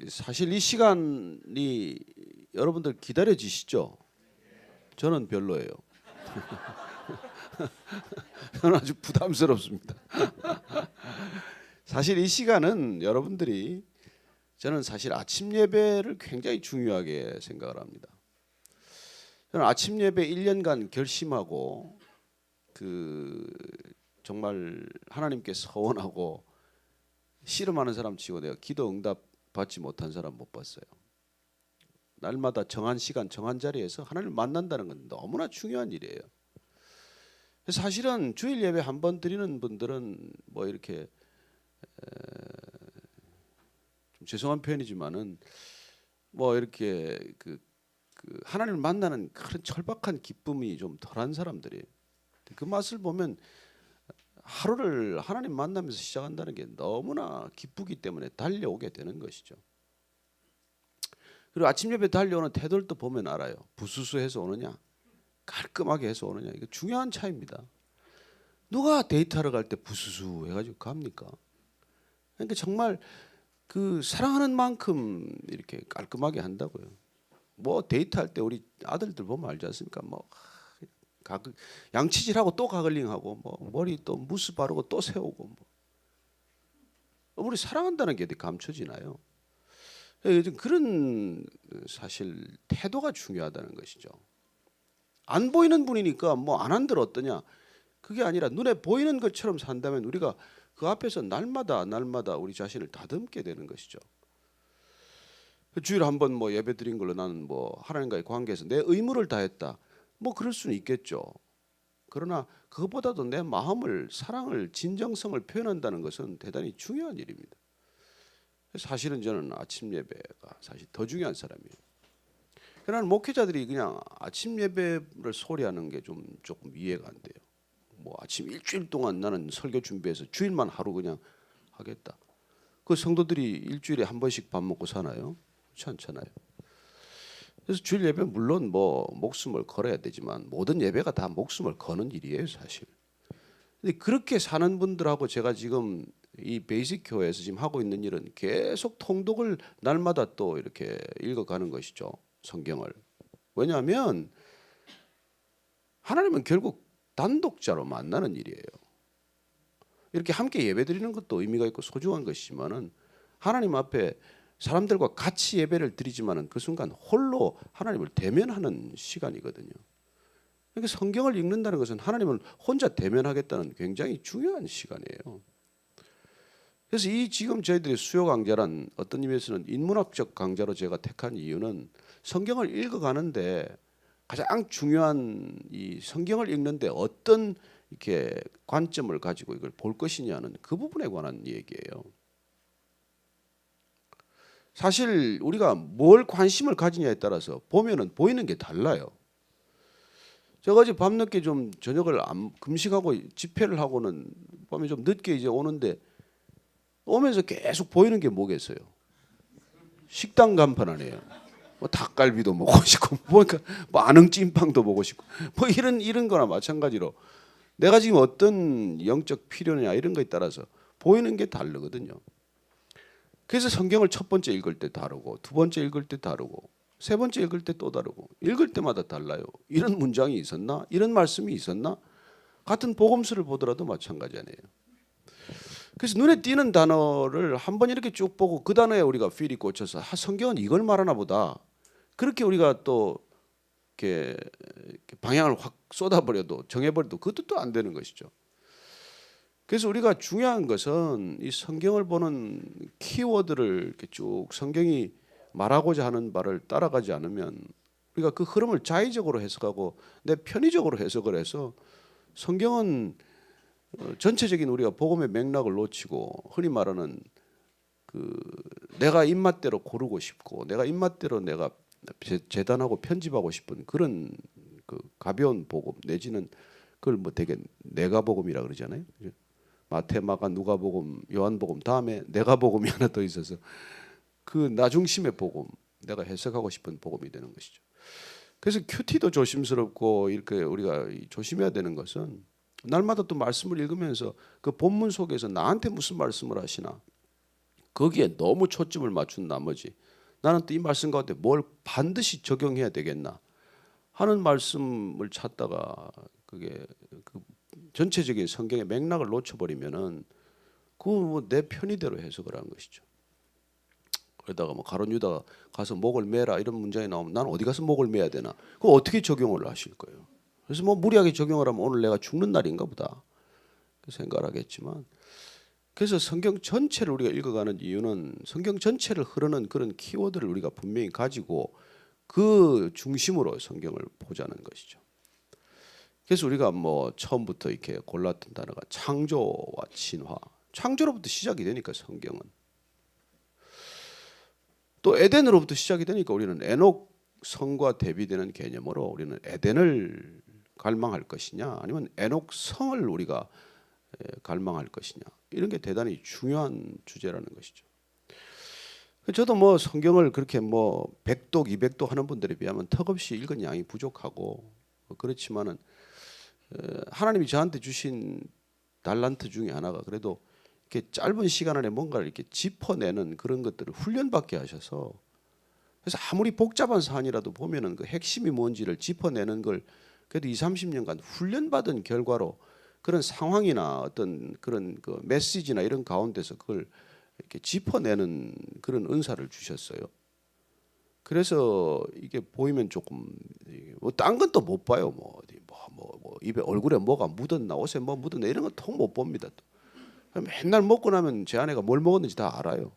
사실 이 시간이 여러분들 기다려지시죠? 저는 별로예요. 저는 아주 부담스럽습니다. 사실 이 시간은 여러분들이 저는 사실 아침 예배를 굉장히 중요하게 생각을 합니다. 저는 아침 예배 1년간 결심하고 정말 하나님께 서원하고 씨름하는 사람 치고 내가 기도 응답 받지 못한 사람 못 봤어요. 날마다 정한 시간 정한 자리에서 하나님을 만난다는 건 너무나 중요한 일이에요. 사실은 주일 예배 한 번 드리는 분들은 뭐 이렇게 좀 죄송한 표현이지만은 뭐 이렇게 하나님을 만나는 그런 절박한 기쁨이 좀 덜한 사람들이 그 맛을 보면 하루를 하나님 만나면서 시작한다는 게 너무나 기쁘기 때문에 달려오게 되는 것이죠. 그리고 아침 예배 달려오는 태도를 또 보면 알아요. 부수수해서 오느냐, 깔끔하게 해서 오느냐, 이거 중요한 차이입니다. 누가 데이트하러 갈 때 부수수 해가지고 갑니까? 그러니까 정말 사랑하는 만큼 이렇게 깔끔하게 한다고요. 뭐 데이트할 때 우리 아들들 보면 알지 않습니까? 뭐 양치질하고 또 가글링하고 뭐 머리 또 무스 바르고 또 세우고 뭐 우리 사랑한다는 게 어디 감춰지나요? 요즘 그런 사실 태도가 중요하다는 것이죠. 안 보이는 분이니까 뭐 안 한들 어떠냐? 그게 아니라 눈에 보이는 것처럼 산다면 우리가 그 앞에서 날마다 우리 자신을 다듬게 되는 것이죠. 주일에 한번 뭐 예배 드린 걸로 나는 뭐 하나님과의 관계에서 내 의무를 다했다. 뭐 그럴 수는 있겠죠. 그러나 그것보다도 내 마음을 사랑을 진정성을 표현한다는 것은 대단히 중요한 일입니다. 사실은 저는 아침 예배가 사실 더 중요한 사람이에요. 그러나 목회자들이 그냥 아침 예배를 소리하는 게 조금 이해가 안 돼요. 뭐 아침 일주일 동안 나는 설교 준비해서 주일만 하루 그냥 하겠다. 그 성도들이 일주일에 한 번씩 밥 먹고 사나요? 그렇지 않잖아요. 그래서 주일 예배 물론 뭐 목숨을 걸어야 되지만 모든 예배가 다 목숨을 거는 일이에요, 사실. 근데 그렇게 사는 분들하고 제가 지금 이 베이직 교회에서 지금 하고 있는 일은 계속 통독을 날마다 또 이렇게 읽어가는 것이죠, 성경을. 왜냐하면 하나님은 결국 단독자로 만나는 일이에요. 이렇게 함께 예배드리는 것도 의미가 있고 소중한 것이지만은 하나님 앞에 사람들과 같이 예배를 드리지만은 그 순간 홀로 하나님을 대면하는 시간이거든요. 그러니까 성경을 읽는다는 것은 하나님을 혼자 대면하겠다는 굉장히 중요한 시간이에요. 그래서 이 지금 저희들이 수요 강좌란 어떤 의미에서는 인문학적 강좌로 제가 택한 이유는 성경을 읽어가는데 가장 중요한 이 성경을 읽는데 어떤 이렇게 관점을 가지고 이걸 볼 것이냐는 그 부분에 관한 얘기예요. 사실 우리가 뭘 관심을 가지냐에 따라서 보면은 보이는 게 달라요. 제가 어제 밤늦게 좀 저녁을 금식하고 집회를 하고는 밤에 좀 늦게 이제 오는데 오면서 계속 보이는 게 뭐겠어요? 식당 간판 아니에요. 뭐 닭갈비도 먹고 싶고 뭐 안흥-찐빵도 먹고 싶고 뭐 이런 거나 마찬가지로 내가 지금 어떤 영적 필요냐 이런 거에 따라서 보이는 게 다르거든요. 그래서 성경을 첫 번째 읽을 때 다르고 두 번째 읽을 때 다르고 세 번째 읽을 때 또 다르고 읽을 때마다 달라요. 이런 문장이 있었나? 이런 말씀이 있었나? 같은 복음서를 보더라도 마찬가지 아니에요. 그래서 눈에 띄는 단어를 한번 이렇게 쭉 보고 그 단어에 우리가 필이 꽂혀서 성경은 이걸 말하나 보다. 그렇게 우리가 또 이렇게 방향을 확 쏟아버려도 정해버려도 그것도 또 안 되는 것이죠. 그래서 우리가 중요한 것은 이 성경을 보는 키워드를 이렇게 쭉 성경이 말하고자 하는 바를 따라가지 않으면 우리가 그 흐름을 자의적으로 해석하고 내 편의적으로 해석을 해서 성경은 전체적인 우리가 복음의 맥락을 놓치고 흔히 말하는 내가 입맛대로 고르고 싶고 내가 입맛대로 내가 재단하고 편집하고 싶은 그런 가벼운 복음 내지는 그걸 뭐 되게 내가복음이라 그러잖아요. 마태, 마가, 누가복음, 요한복음 다음에 내가복음이 하나 더 있어서 그 나 중심의 복음 내가 해석하고 싶은 복음이 되는 것이죠. 그래서 큐티도 조심스럽고 이렇게 우리가 조심해야 되는 것은 날마다 또 말씀을 읽으면서 그 본문 속에서 나한테 무슨 말씀을 하시나 거기에 너무 초점을 맞춘 나머지 나는 또 이 말씀 가운데 뭘 반드시 적용해야 되겠나 하는 말씀을 찾다가 그게 그 전체적인 성경의 맥락을 놓쳐버리면은 그 내 편의대로 해석을 한 것이죠. 그러다가 뭐 가룟 유다가 가서 목을 매라 이런 문장이 나오면 나는 어디 가서 목을 매야 되나? 그거 어떻게 적용을 하실 거예요? 그래서 뭐 무리하게 적용을 하면 오늘 내가 죽는 날인가 보다 그 생각을 하겠지만, 그래서 성경 전체를 우리가 읽어가는 이유는 성경 전체를 흐르는 그런 키워드를 우리가 분명히 가지고 그 중심으로 성경을 보자는 것이죠. 그래서 우리가 뭐 처음부터 이렇게 골랐던 단어가 창조와 진화, 창조로부터 시작이 되니까 성경은 또 에덴으로부터 시작이 되니까 우리는 에녹 성과 대비되는 개념으로 우리는 에덴을 갈망할 것이냐 아니면 에녹 성을 우리가 갈망할 것이냐, 이런 게 대단히 중요한 주제라는 것이죠. 저도 뭐 성경을 그렇게 뭐 100독 200독 하는 분들에 비하면 턱없이 읽은 양이 부족하고 그렇지만은 하나님이 저한테 주신 달란트 중에 하나가 그래도 이렇게 짧은 시간 안에 뭔가를 이렇게 짚어내는 그런 것들을 훈련받게 하셔서, 그래서 아무리 복잡한 사안이라도 보면은 그 핵심이 뭔지를 짚어내는 걸 그래도 20-30년간 훈련받은 결과로 그런 상황이나 어떤 그런 그 메시지나 이런 가운데서 그걸 이렇게 짚어내는 그런 은사를 주셨어요. 그래서 이게 보이면 조금 뭐 딴 건 또 못 봐요. 뭐 어디 뭐 입에 얼굴에 뭐가 묻었나 옷에 뭐 묻었나 이런 건 통 못 봅니다. 또 맨날 먹고 나면 제 아내가 뭘 먹었는지 다 알아요.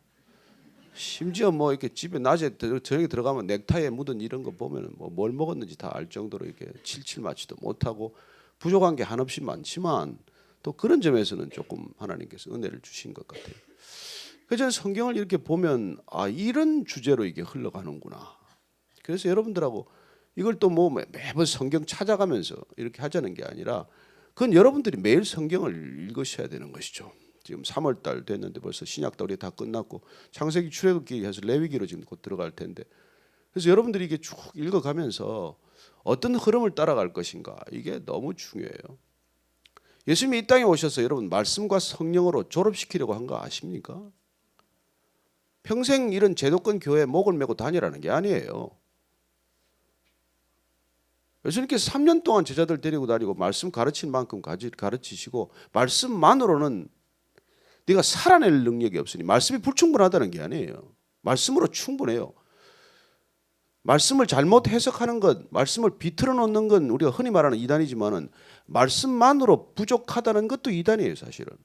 심지어 뭐 이렇게 집에 낮에 저녁에 들어가면 넥타이에 묻은 이런 거 보면 뭐 뭘 먹었는지 다 알 정도로 이렇게 칠칠 맞지도 못하고 부족한 게 한없이 많지만 또 그런 점에서는 조금 하나님께서 은혜를 주신 것 같아요. 그래서 저는 성경을 이렇게 보면 아, 이런 주제로 이게 흘러가는구나. 그래서 여러분들하고 이걸 또 뭐 매번 성경 찾아가면서 이렇게 하자는 게 아니라 그건 여러분들이 매일 성경을 읽으셔야 되는 것이죠. 지금 3월 달 됐는데 벌써 신약달이 다 끝났고 창세기 출애굽기 해서 레위기로 지금 곧 들어갈 텐데, 그래서 여러분들이 이게 쭉 읽어가면서 어떤 흐름을 따라갈 것인가, 이게 너무 중요해요. 예수님이 이 땅에 오셔서 여러분 말씀과 성령으로 졸업시키려고 한 거 아십니까? 평생 이런 제도권 교회에 목을 메고 다니라는 게 아니에요. 예수님께서 3년 동안 제자들 데리고 다니고 말씀 가르친 만큼 가르치시고 말씀만으로는 네가 살아낼 능력이 없으니, 말씀이 불충분하다는 게 아니에요. 말씀으로 충분해요. 말씀을 잘못 해석하는 것, 말씀을 비틀어 놓는 건 우리가 흔히 말하는 이단이지만은 말씀만으로 부족하다는 것도 이단이에요, 사실은.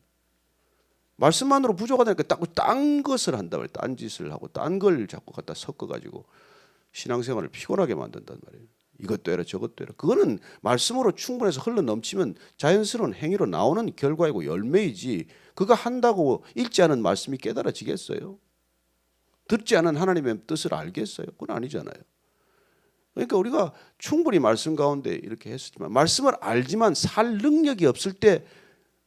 말씀만으로 부족하다니까 딴 것을 한단 말이에요. 딴 짓을 하고 딴 걸 자꾸 갖다 섞어가지고 신앙생활을 피곤하게 만든단 말이에요. 이것도 해라 저것도 해라. 그거는 말씀으로 충분해서 흘러 넘치면 자연스러운 행위로 나오는 결과이고 열매이지, 그거 한다고 읽지 않은 말씀이 깨달아지겠어요? 듣지 않은 하나님의 뜻을 알겠어요? 그건 아니잖아요. 그러니까 우리가 충분히 말씀 가운데 이렇게 했었지만 말씀을 알지만 살 능력이 없을 때,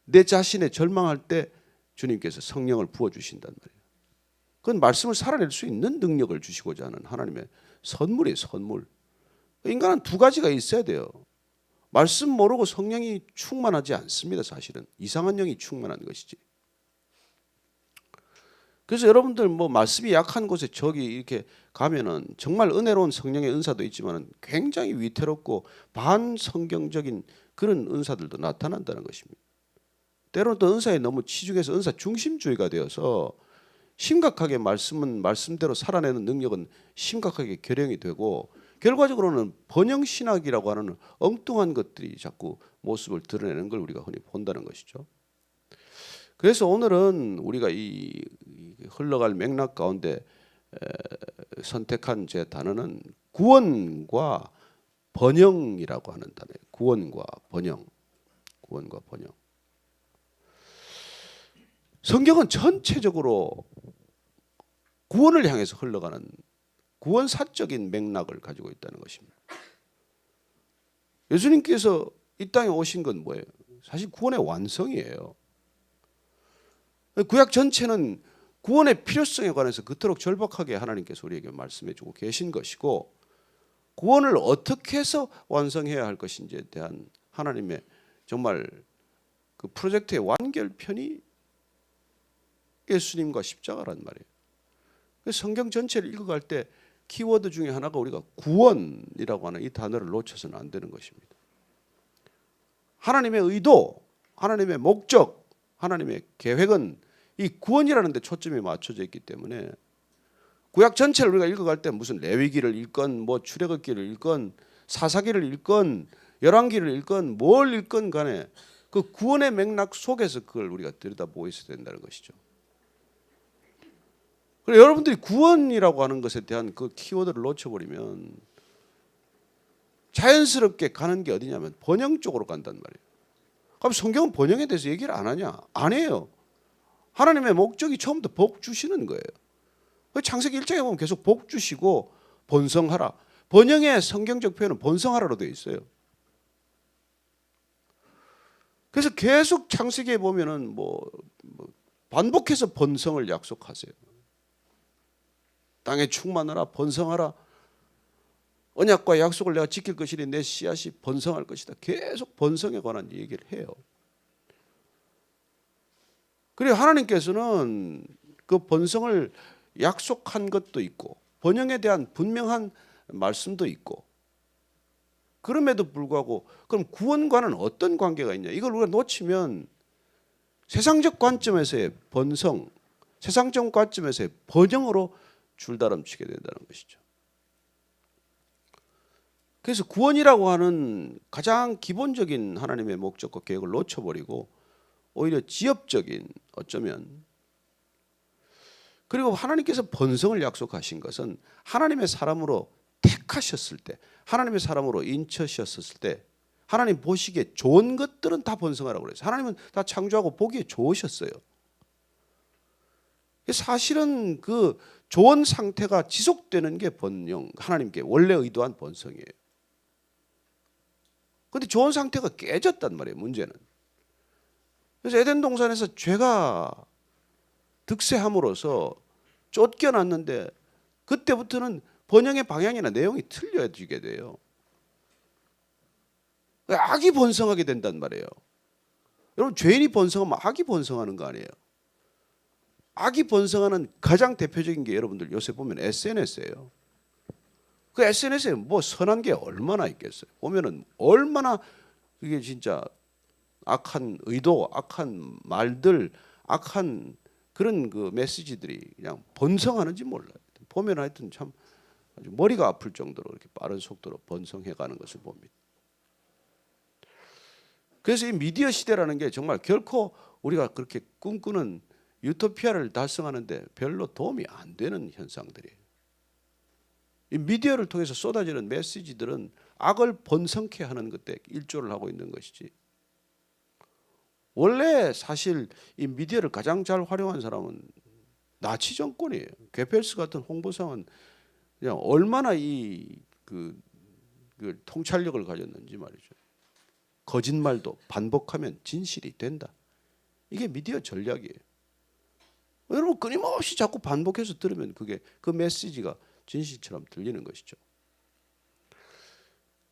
내 자신의 절망할 때 주님께서 성령을 부어주신단 말이에요. 그건 말씀을 살아낼 수 있는 능력을 주시고자 하는 하나님의 선물이에요, 선물. 인간은 두 가지가 있어야 돼요. 말씀 모르고 성령이 충만하지 않습니다. 사실은 이상한 영이 충만한 것이지. 그래서 여러분들 뭐 말씀이 약한 곳에 저기 이렇게 가면은 정말 은혜로운 성령의 은사도 있지만 굉장히 위태롭고 반성경적인 그런 은사들도 나타난다는 것입니다. 때로는 또 은사에 너무 치중해서 은사 중심주의가 되어서 심각하게 말씀은 말씀대로 살아내는 능력은 심각하게 결형이 되고 결과적으로는 번영신학이라고 하는 엉뚱한 것들이 자꾸 모습을 드러내는 걸 우리가 흔히 본다는 것이죠. 그래서 오늘은 우리가 이 흘러갈 맥락 가운데 선택한 제 단어는 구원과 번영이라고 하는 단어예요. 구원과 번영. 구원과 번영. 성경은 전체적으로 구원을 향해서 흘러가는 구원사적인 맥락을 가지고 있다는 것입니다. 예수님께서 이 땅에 오신 건 뭐예요? 사실 구원의 완성이에요. 구약 전체는 구원의 필요성에 관해서 그토록 절박하게 하나님께서 우리에게 말씀해 주고 계신 것이고, 구원을 어떻게 해서 완성해야 할 것인지에 대한 하나님의 정말 그 프로젝트의 완결편이 예수님과 십자가란 말이에요. 그래서 성경 전체를 읽어갈 때 키워드 중에 하나가 우리가 구원이라고 하는 이 단어를 놓쳐서는 안 되는 것입니다. 하나님의 의도, 하나님의 목적, 하나님의 계획은 이 구원이라는 데 초점이 맞춰져 있기 때문에 구약 전체를 우리가 읽어갈 때 무슨 레위기를 읽건 뭐 출애굽기를 읽건 사사기를 읽건 열왕기를 읽건 뭘 읽건 간에 그 구원의 맥락 속에서 그걸 우리가 들여다보고 있어야 된다는 것이죠. 그리고 여러분들이 구원이라고 하는 것에 대한 그 키워드를 놓쳐버리면 자연스럽게 가는 게 어디냐면 번영 쪽으로 간단 말이에요. 그럼 성경은 번영에 대해서 얘기를 안 하냐? 안 해요. 하나님의 목적이 처음부터 복 주시는 거예요. 창세기 1장에 보면 계속 복 주시고 번성하라. 번영의 성경적 표현은 번성하라로 되어 있어요. 그래서 계속 창세기에 보면은 뭐 반복해서 번성을 약속하세요. 땅에 충만하라, 번성하라. 언약과 약속을 내가 지킬 것이니 내 씨앗이 번성할 것이다. 계속 번성에 관한 얘기를 해요. 그리고 하나님께서는 그 번성을 약속한 것도 있고 번영에 대한 분명한 말씀도 있고 그럼에도 불구하고 그럼 구원과는 어떤 관계가 있냐? 이걸 우리가 놓치면 세상적 관점에서의 번성, 세상적 관점에서의 번영으로 줄다름치게 된다는 것이죠. 그래서 구원이라고 하는 가장 기본적인 하나님의 목적과 계획을 놓쳐버리고 오히려 지엽적인 어쩌면 그리고 하나님께서 번성을 약속하신 것은 하나님의 사람으로 택하셨을 때 하나님의 사람으로 인쳐셨을 때 하나님 보시기에 좋은 것들은 다 번성하라고 그랬어요. 하나님은 다 창조하고 보기에 좋으셨어요. 사실은 그 좋은 상태가 지속되는 게 번영, 하나님께 원래 의도한 번성이에요. 그런데 좋은 상태가 깨졌단 말이에요. 문제는. 그래서 에덴 동산에서 죄가 득세함으로써 쫓겨났는데 그때부터는 번영의 방향이나 내용이 틀려지게 돼요. 악이 번성하게 된단 말이에요. 여러분 죄인이 번성하면 악이 번성하는 거 아니에요. 악이 번성하는 가장 대표적인 게 여러분들 요새 보면 SNS예요. 그 SNS에 뭐 선한 게 얼마나 있겠어요. 보면은 얼마나 그게 진짜 악한 의도, 악한 말들, 악한 그런 그 메시지들이 그냥 번성하는지 몰라요. 보면 하여튼 참 아주 머리가 아플 정도로 이렇게 빠른 속도로 번성해 가는 것을 봅니다. 그래서 이 미디어 시대라는 게 정말 결코 우리가 그렇게 꿈꾸는 유토피아를 달성하는데 별로 도움이 안 되는 현상들이에요. 이 미디어를 통해서 쏟아지는 메시지들은 악을 번성케 하는 것에 일조를 하고 있는 것이지. 원래 사실 이 미디어를 가장 잘 활용한 사람은 나치 정권이에요. 괴벨스 같은 홍보상은 그냥 얼마나 그 통찰력을 가졌는지 말이죠. 거짓말도 반복하면 진실이 된다. 이게 미디어 전략이에요. 여러분 끊임없이 자꾸 반복해서 들으면 그게 그 메시지가 진실처럼 들리는 것이죠.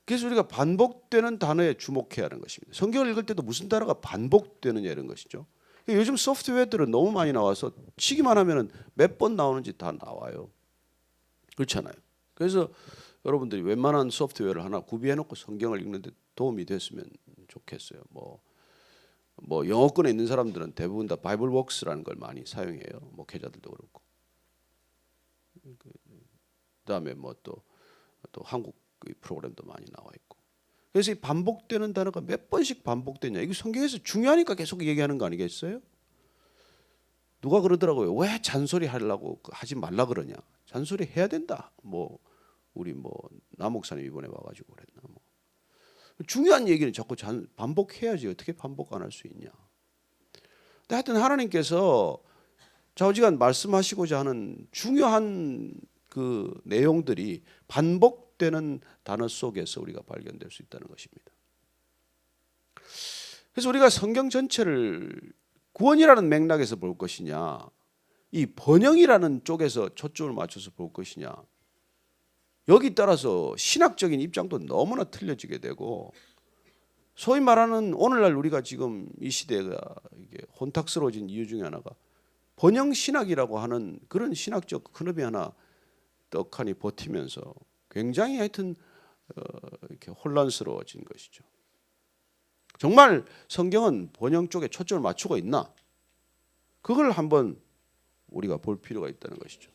그래서 우리가 반복되는 단어에 주목해야 하는 것입니다. 성경을 읽을 때도 무슨 단어가 반복되느냐 이런 것이죠. 요즘 소프트웨어들은 너무 많이 나와서 치기만 하면 몇 번 나오는지 다 나와요. 그렇잖아요. 그래서 여러분들이 웬만한 소프트웨어를 하나 구비해놓고 성경을 읽는 데 도움이 됐으면 좋겠어요. 뭐 영어권에 있는 사람들은 대부분 다 바이블웍스라는 걸 많이 사용해요. 목회자들도 그렇고. 그다음에 뭐 또 한국 프로그램도 많이 나와 있고. 그래서 이 반복되는 단어가 몇 번씩 반복되냐. 이거 성경에서 중요하니까 계속 얘기하는 거 아니겠어요? 누가 그러더라고요. 왜 잔소리 하려고 하지 말라 그러냐. 잔소리 해야 된다. 우리 남 목사님 이번에 와가지고 그랬나. 중요한 얘기는 자꾸 반복해야지 어떻게 반복 안 할 수 있냐. 근데 하여튼 하나님께서 좌우지간 말씀하시고자 하는 중요한 그 내용들이 반복되는 단어 속에서 우리가 발견될 수 있다는 것입니다. 그래서 우리가 성경 전체를 구원이라는 맥락에서 볼 것이냐, 이 번영이라는 쪽에서 초점을 맞춰서 볼 것이냐, 여기 따라서 신학적인 입장도 너무나 틀려지게 되고, 소위 말하는 오늘날 우리가 지금 이 시대가 이게 혼탁스러워진 이유 중에 하나가 번영 신학이라고 하는 그런 신학적 흐름이 하나 떡하니 버티면서 굉장히 하여튼 이렇게 혼란스러워진 것이죠. 정말 성경은 번영 쪽에 초점을 맞추고 있나? 그걸 한번 우리가 볼 필요가 있다는 것이죠.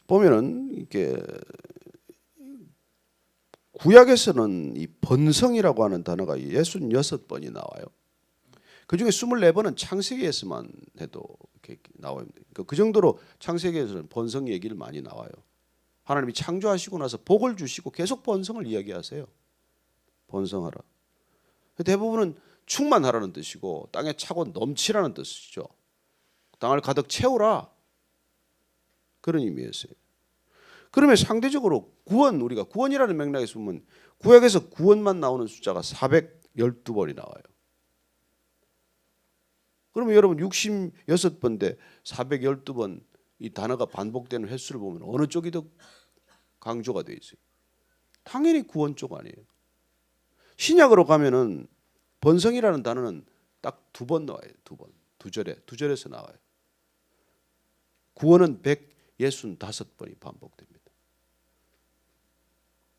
보면은 이게 구약에서는 이 번성이라고 하는 단어가 66번이 나와요. 그중에 24번은 창세기에서만 해도 이렇게 나와요. 그 정도로 창세기에서는 번성 얘기를 많이 나와요. 하나님이 창조하시고 나서 복을 주시고 계속 번성을 이야기하세요. 번성하라. 대부분은 충만하라는 뜻이고 땅에 차고 넘치라는 뜻이죠. 땅을 가득 채우라. 그런 의미였어요. 그러면 상대적으로 구원, 우리가 구원이라는 맥락에서 보면 구약에서 구원만 나오는 숫자가 412번이 나와요. 그러면 여러분 66번인데 412번 이 단어가 반복되는 횟수를 보면 어느 쪽이 더 강조가 되어 있어요? 당연히 구원 쪽 아니에요. 신약으로 가면은 번성이라는 단어는 딱 2번 나와요. 2번. 두 절에서 나와요. 구원은 165번이 반복됩니다.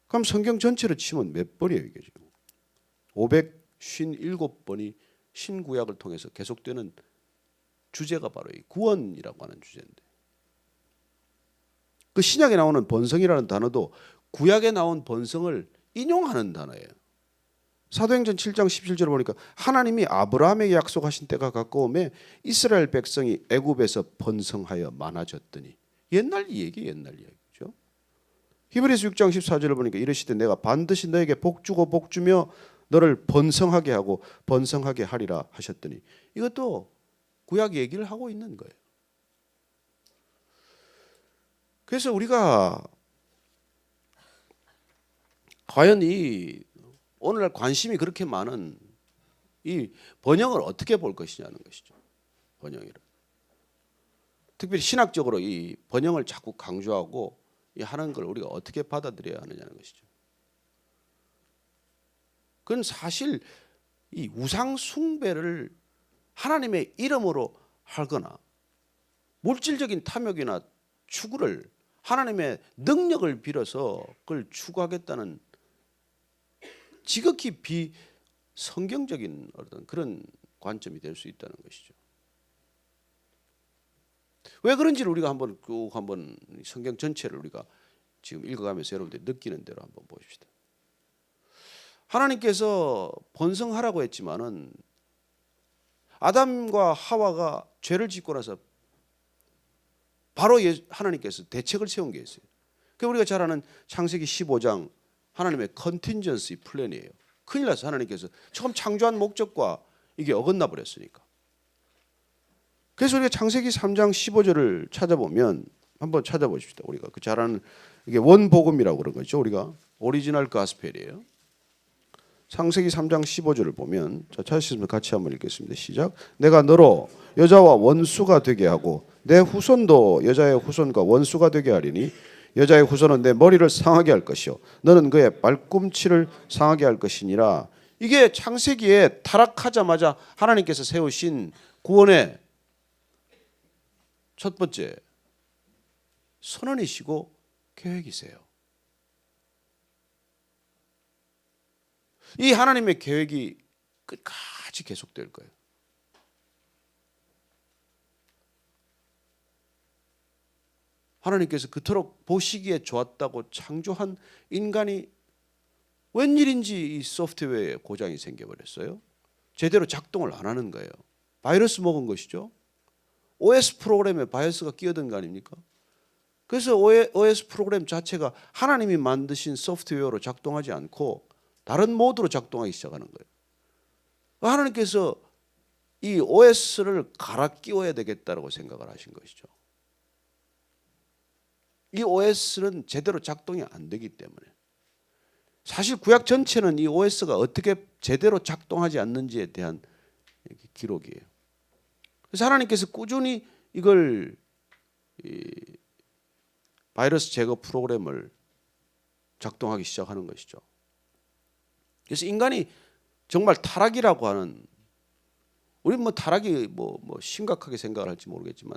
그럼 성경 전체로 치면 몇 번이에요, 이게 지금? 557번이 신구약을 통해서 계속되는 주제가 바로 이 구원이라고 하는 주제인데, 그 신약에 나오는 번성이라는 단어도 구약에 나온 번성을 인용하는 단어예요. 사도행전 7장 17절을 보니까 하나님이 아브라함에게 약속하신 때가 가까우매 이스라엘 백성이 애굽에서 번성하여 많아졌더니, 옛날 얘기, 옛날 얘기죠. 히브리서 6장 14절을 보니까 이르시되 내가 반드시 너에게 복주고 복주며 너를 번성하게 하고 번성하게 하리라 하셨더니, 이것도 구약 얘기를 하고 있는 거예요. 그래서 우리가 과연 이 오늘날 관심이 그렇게 많은 이 번영을 어떻게 볼 것이냐는 것이죠. 번영이라. 특별히 신학적으로 이 번영을 자꾸 강조하고 이 하는 걸 우리가 어떻게 받아들여야 하느냐는 것이죠. 그건 사실 이 우상 숭배를 하나님의 이름으로 하거나 물질적인 탐욕이나 추구를 하나님의 능력을 빌어서 그걸 추구하겠다는 지극히 비성경적인 어떤 그런 관점이 될 수 있다는 것이죠. 왜 그런지를 우리가 한번 성경 전체를 우리가 지금 읽어가면서 여러분들이 느끼는 대로 한번 보십시다. 하나님께서 번성하라고 했지만은 아담과 하와가 죄를 짓고 나서 바로 하나님께서 대책을 세운 게 있어요. 그 우리가 잘 아는 창세기 15장 하나님의 컨틴전시 플랜이에요. 큰일 나서 하나님께서 처음 창조한 목적과 이게 어긋나 버렸으니까. 그래서 우리가 창세기 3장 15절을 찾아보면 한번 찾아보십시다. 우리가 그 잘 아는 이게 원복음이라고 그런 거죠. 우리가 오리지널 가스펠이에요. 창세기 3장 15절을 보면 찾으시면 같이 한번 읽겠습니다. 시작. 내가 너로 여자와 원수가 되게 하고 내 후손도 여자의 후손과 원수가 되게 하리니 여자의 후손은 내 머리를 상하게 할 것이요 너는 그의 발꿈치를 상하게 할 것이니라. 이게 창세기에 타락하자마자 하나님께서 세우신 구원의 첫 번째 선언이시고 계획이세요. 이 하나님의 계획이 끝까지 계속될 거예요. 하나님께서 그토록 보시기에 좋았다고 창조한 인간이 웬일인지 이 소프트웨어에 고장이 생겨버렸어요. 제대로 작동을 안 하는 거예요. 바이러스 먹은 것이죠. OS 프로그램에 바이러스가 끼어든 거 아닙니까? 그래서 OS 프로그램 자체가 하나님이 만드신 소프트웨어로 작동하지 않고 다른 모드로 작동하기 시작하는 거예요. 하나님께서 이 OS를 갈아 끼워야 되겠다고 생각을 하신 것이죠. 이 OS는 제대로 작동이 안 되기 때문에, 사실 구약 전체는 이 OS가 어떻게 제대로 작동하지 않는지에 대한 기록이에요. 그래서 하나님께서 꾸준히 이걸 바이러스 제거 프로그램을 작동하기 시작하는 것이죠. 그래서 인간이 정말 타락이라고 하는 우리 뭐 타락이 뭐 심각하게 생각을 할지 모르겠지만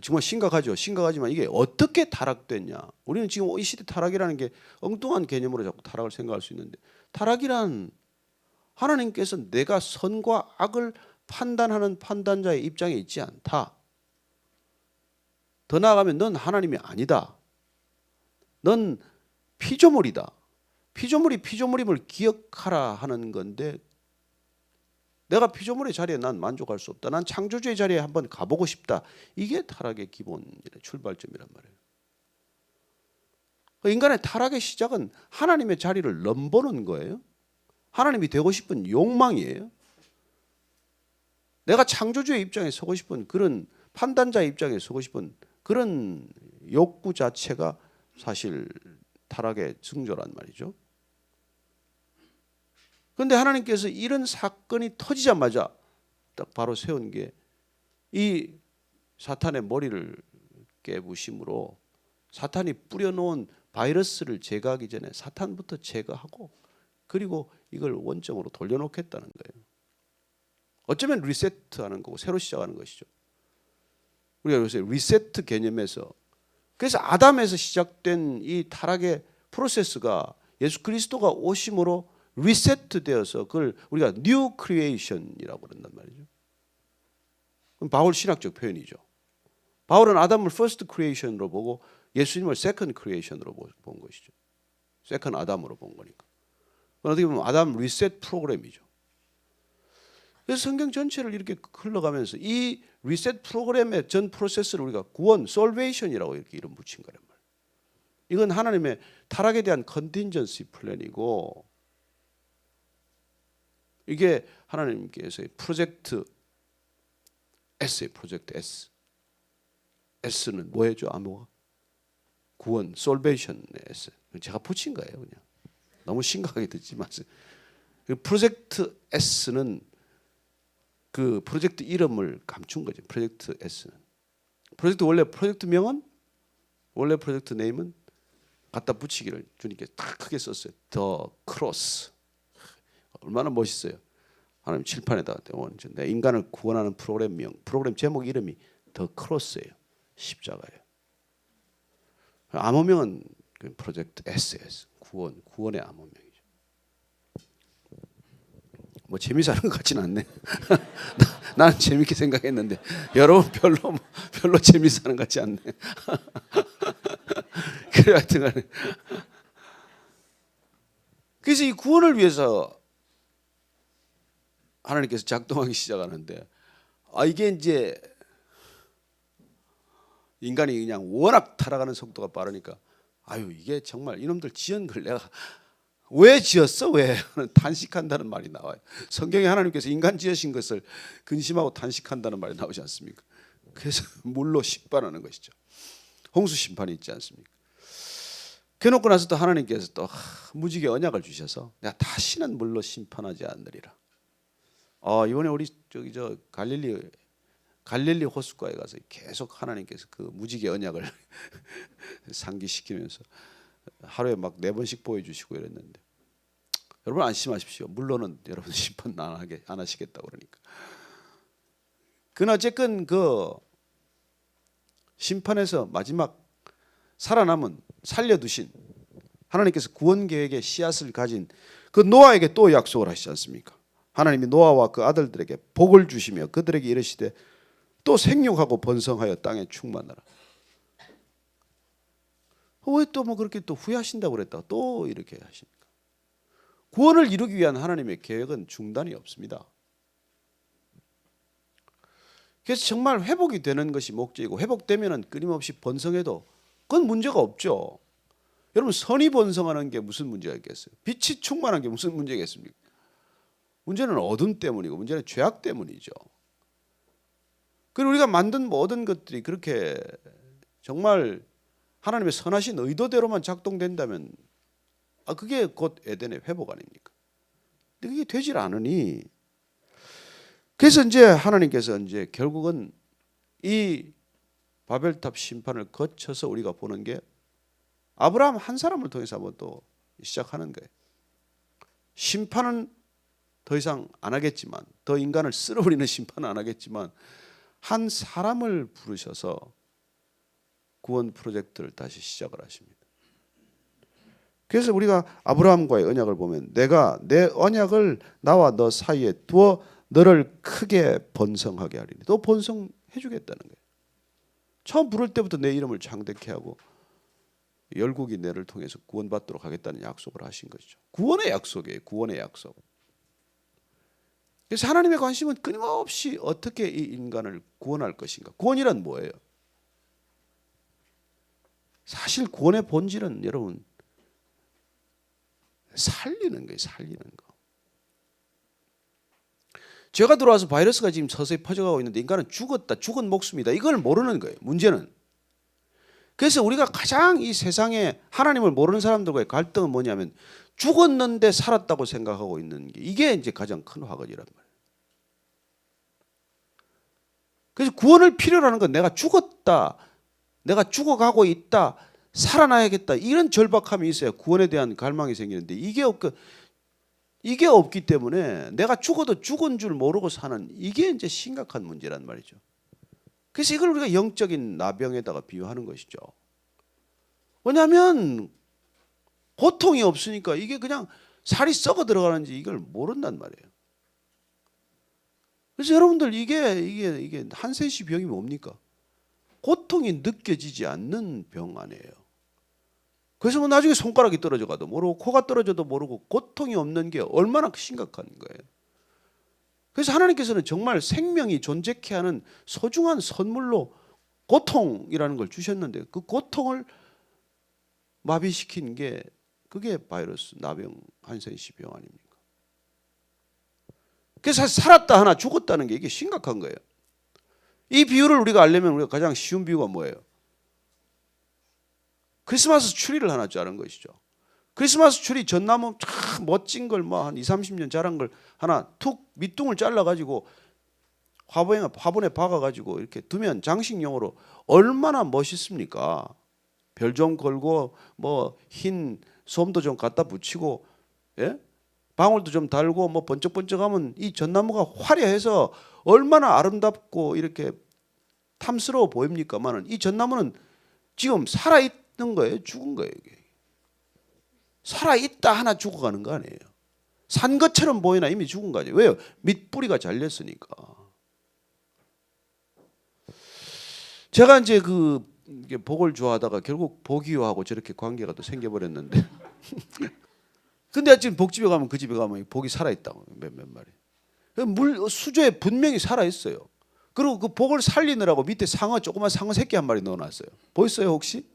정말 심각하죠. 심각하지만 이게 어떻게 타락됐냐? 우리는 지금 이 시대 타락이라는 게 엉뚱한 개념으로 자꾸 타락을 생각할 수 있는데, 타락이란 하나님께서 내가 선과 악을 판단하는 판단자의 입장에 있지 않다. 더 나아가면 넌 하나님이 아니다. 넌 피조물이다. 피조물이 피조물임을 기억하라 하는 건데, 내가 피조물의 자리에 난 만족할 수 없다. 난 창조주의 자리에 한번 가보고 싶다. 이게 타락의 기본 출발점이란 말이에요. 인간의 타락의 시작은 하나님의 자리를 넘보는 거예요. 하나님이 되고 싶은 욕망이에요. 내가 창조주의 입장에 서고 싶은 그런 판단자의 입장에 서고 싶은 그런 욕구 자체가 사실 타락의 증조란 말이죠. 그런데 하나님께서 이런 사건이 터지자마자 딱 바로 세운 게 이 사탄의 머리를 깨부심으로, 사탄이 뿌려놓은 바이러스를 제거하기 전에 사탄부터 제거하고 그리고 이걸 원점으로 돌려놓겠다는 거예요. 어쩌면 리세트하는 거고 새로 시작하는 것이죠. 우리가 요새 리세트 개념에서, 그래서 아담에서 시작된 이 타락의 프로세스가 예수 그리스도가 오심으로 리세트되어서 그걸 우리가 뉴 크리에이션이라고 그런단 말이죠. 그럼 바울 신학적 표현이죠. 바울은 아담을 퍼스트 크리에이션으로 보고 예수님을 세컨드 크리에이션으로 본 것이죠. 세컨드 아담으로 본 거니까. 어떻게 보면 아담 리셋 프로그램이죠. 그래서 성경 전체를 이렇게 흘러가면서 이 리셋 프로그램의 전 프로세스를 우리가 구원, 솔베이션이라고 이렇게 이름 붙인 거란 말이에요. 이건 하나님의 타락에 대한 컨틴전시 플랜이고, 이게 하나님께서의 프로젝트 S의 프로젝트 S. S는 뭐예요? 암호가? 구원, 솔베이션의 S. 제가 붙인 거예요, 그냥. 너무 심각하게 듣지 마세요. 그 프로젝트 S는 그 프로젝트 이름을 감춘 거죠. 프로젝트 S는. 프로젝트 원래 프로젝트 명은, 원래 프로젝트 네임은 갖다 붙이기를 주님께 딱 크게 썼어요. 더 크로스. 얼마나 멋있어요. 하나님 칠판에다가 내 인간을 구원하는 프로그램명, 프로그램 제목 이름이 더 크로스예요. 십자가예요. 암호명은 프로젝트 SS, 구원의 암호명이죠. 뭐 재미서 하는 것 같지는 않네. 나는 재밌게 생각했는데 여러분 별로 재미서 하는 것 같지 않네. 그래 하여튼간에 그래서 이 구원을 위해서 하나님께서 작동하기 시작하는데, 이게 이제 인간이 그냥 워낙 타락하는 속도가 빠르니까 이게 정말 이놈들 지은 걸 내가 왜 지었어? 왜? 탄식한다는 말이 나와요. 성경에 하나님께서 인간 지으신 것을 근심하고 탄식한다는 말이 나오지 않습니까? 그래서 물로 심판하는 것이죠. 홍수 심판이 있지 않습니까? 그래놓고 나서 또 하나님께서 또 무지개 언약을 주셔서 내가 다시는 물로 심판하지 않으리라. 이번에 우리 저 갈릴리 호숫가에 가서 계속 하나님께서 그 무지개 언약을 상기시키면서 하루에 막 4번씩 보여주시고 이랬는데, 여러분 안심하십시오. 물론은 여러분 심판 안 하시겠다고 그러니까. 그러나 어쨌건 그 심판에서 마지막 살아남은, 살려두신 하나님께서 구원 계획의 씨앗을 가진 그 노아에게 또 약속을 하시지 않습니까? 하나님이 노아와 그 아들들에게 복을 주시며 그들에게 이르시되 또 생육하고 번성하여 땅에 충만하라. 왜 또 뭐 그렇게 또 후회하신다고 그랬다가 또 이렇게 하십니까? 구원을 이루기 위한 하나님의 계획은 중단이 없습니다. 그래서 정말 회복이 되는 것이 목적이고, 회복되면은 끊임없이 번성해도 그건 문제가 없죠. 여러분 선이 번성하는 게 무슨 문제가 있겠어요? 빛이 충만한 게 무슨 문제겠습니까? 문제는 어둠 때문이고 문제는 죄악 때문이죠. 그리고 우리가 만든 모든 것들이 그렇게 정말 하나님의 선하신 의도대로만 작동된다면 그게 곧 에덴의 회복 아닙니까? 근데 그게 되질 않으니, 그래서 이제 하나님께서 이제 결국은 이 바벨탑 심판을 거쳐서 우리가 보는 게 아브라함 한 사람을 통해서 한번 또 시작하는 거예요. 심판은 더 이상 안 하겠지만, 더 인간을 쓸어버리는 심판은 안 하겠지만 한 사람을 부르셔서 구원 프로젝트를 다시 시작을 하십니다. 그래서 우리가 아브라함과의 언약을 보면 내가 내 언약을 나와 너 사이에 두어 너를 크게 번성하게 하리니, 또 번성해 주겠다는 거예요. 처음 부를 때부터 내 이름을 창대케 하고 열국이 너를 통해서 구원받도록 하겠다는 약속을 하신 것이죠. 구원의 약속이에요. 구원의 약속. 그래서 하나님의 관심은 끊임없이 어떻게 이 인간을 구원할 것인가. 구원이란 뭐예요? 사실 구원의 본질은 여러분 살리는 거예요. 살리는 거. 죄가 들어와서 바이러스가 지금 서서히 퍼져가고 있는데 인간은 죽었다, 죽은 목숨이다, 이걸 모르는 거예요. 문제는. 그래서 우리가 가장 이 세상에 하나님을 모르는 사람들과의 갈등은 뭐냐면 죽었는데 살았다고 생각하고 있는 게, 이게 이제 가장 큰 화근이란 말이에요. 그래서 구원을 필요로 하는 건 내가 죽었다, 내가 죽어가고 있다, 살아나야겠다, 이런 절박함이 있어야 구원에 대한 갈망이 생기는데 이게 없기 때문에 내가 죽어도 죽은 줄 모르고 사는, 이게 이제 심각한 문제란 말이죠. 그래서 이걸 우리가 영적인 나병에다가 비유하는 것이죠. 왜냐하면 고통이 없으니까 이게 그냥 살이 썩어 들어가는지 이걸 모른단 말이에요. 그래서 여러분들 이게 한센시 병이 뭡니까? 고통이 느껴지지 않는 병 아니에요. 그래서 뭐 나중에 손가락이 떨어져 가도 모르고 코가 떨어져도 모르고 고통이 없는 게 얼마나 심각한 거예요. 그래서 하나님께서는 정말 생명이 존재케 하는 소중한 선물로 고통이라는 걸 주셨는데 그 고통을 마비시킨 게 그게 바이러스, 나병, 한센시 병 아닙니까? 그래서 살았다 하나 죽었다는 게 이게 심각한 거예요. 이 비유를 우리가 알려면 우리가 가장 쉬운 비유가 뭐예요? 크리스마스 추리를 하나 자른 것이죠. 크리스마스 추리 전나무 참 멋진 걸 뭐 한 20, 30년 자란 걸 하나 툭 밑둥을 잘라 가지고 화분에 박아 가지고 이렇게 두면 장식용으로 얼마나 멋있습니까? 별 좀 걸고 뭐 흰 솜도 좀 갖다 붙이고, 예? 방울도 좀 달고 뭐 번쩍번쩍하면 이 전나무가 화려해서 얼마나 아름답고 이렇게 탐스러워 보입니까만은 이 전나무는 지금 살아 있는 거예요, 죽은 거예요. 이게. 살아 있다 하나 죽어가는 거 아니에요. 산 것처럼 보이나 이미 죽은 거 아니에요. 왜요? 밑뿌리가 잘렸으니까. 제가 이제 복을 좋아하다가 결국 복이요하고 저렇게 관계가 또 생겨버렸는데. 근데 지금 복집에 가면 그 집에 가면 복이 살아있다고 몇 마리. 수조에 분명히 살아있어요. 그리고 그 복을 살리느라고 밑에 상어, 조그만 상어 새끼 한 마리 넣어놨어요. 보였어요 혹시?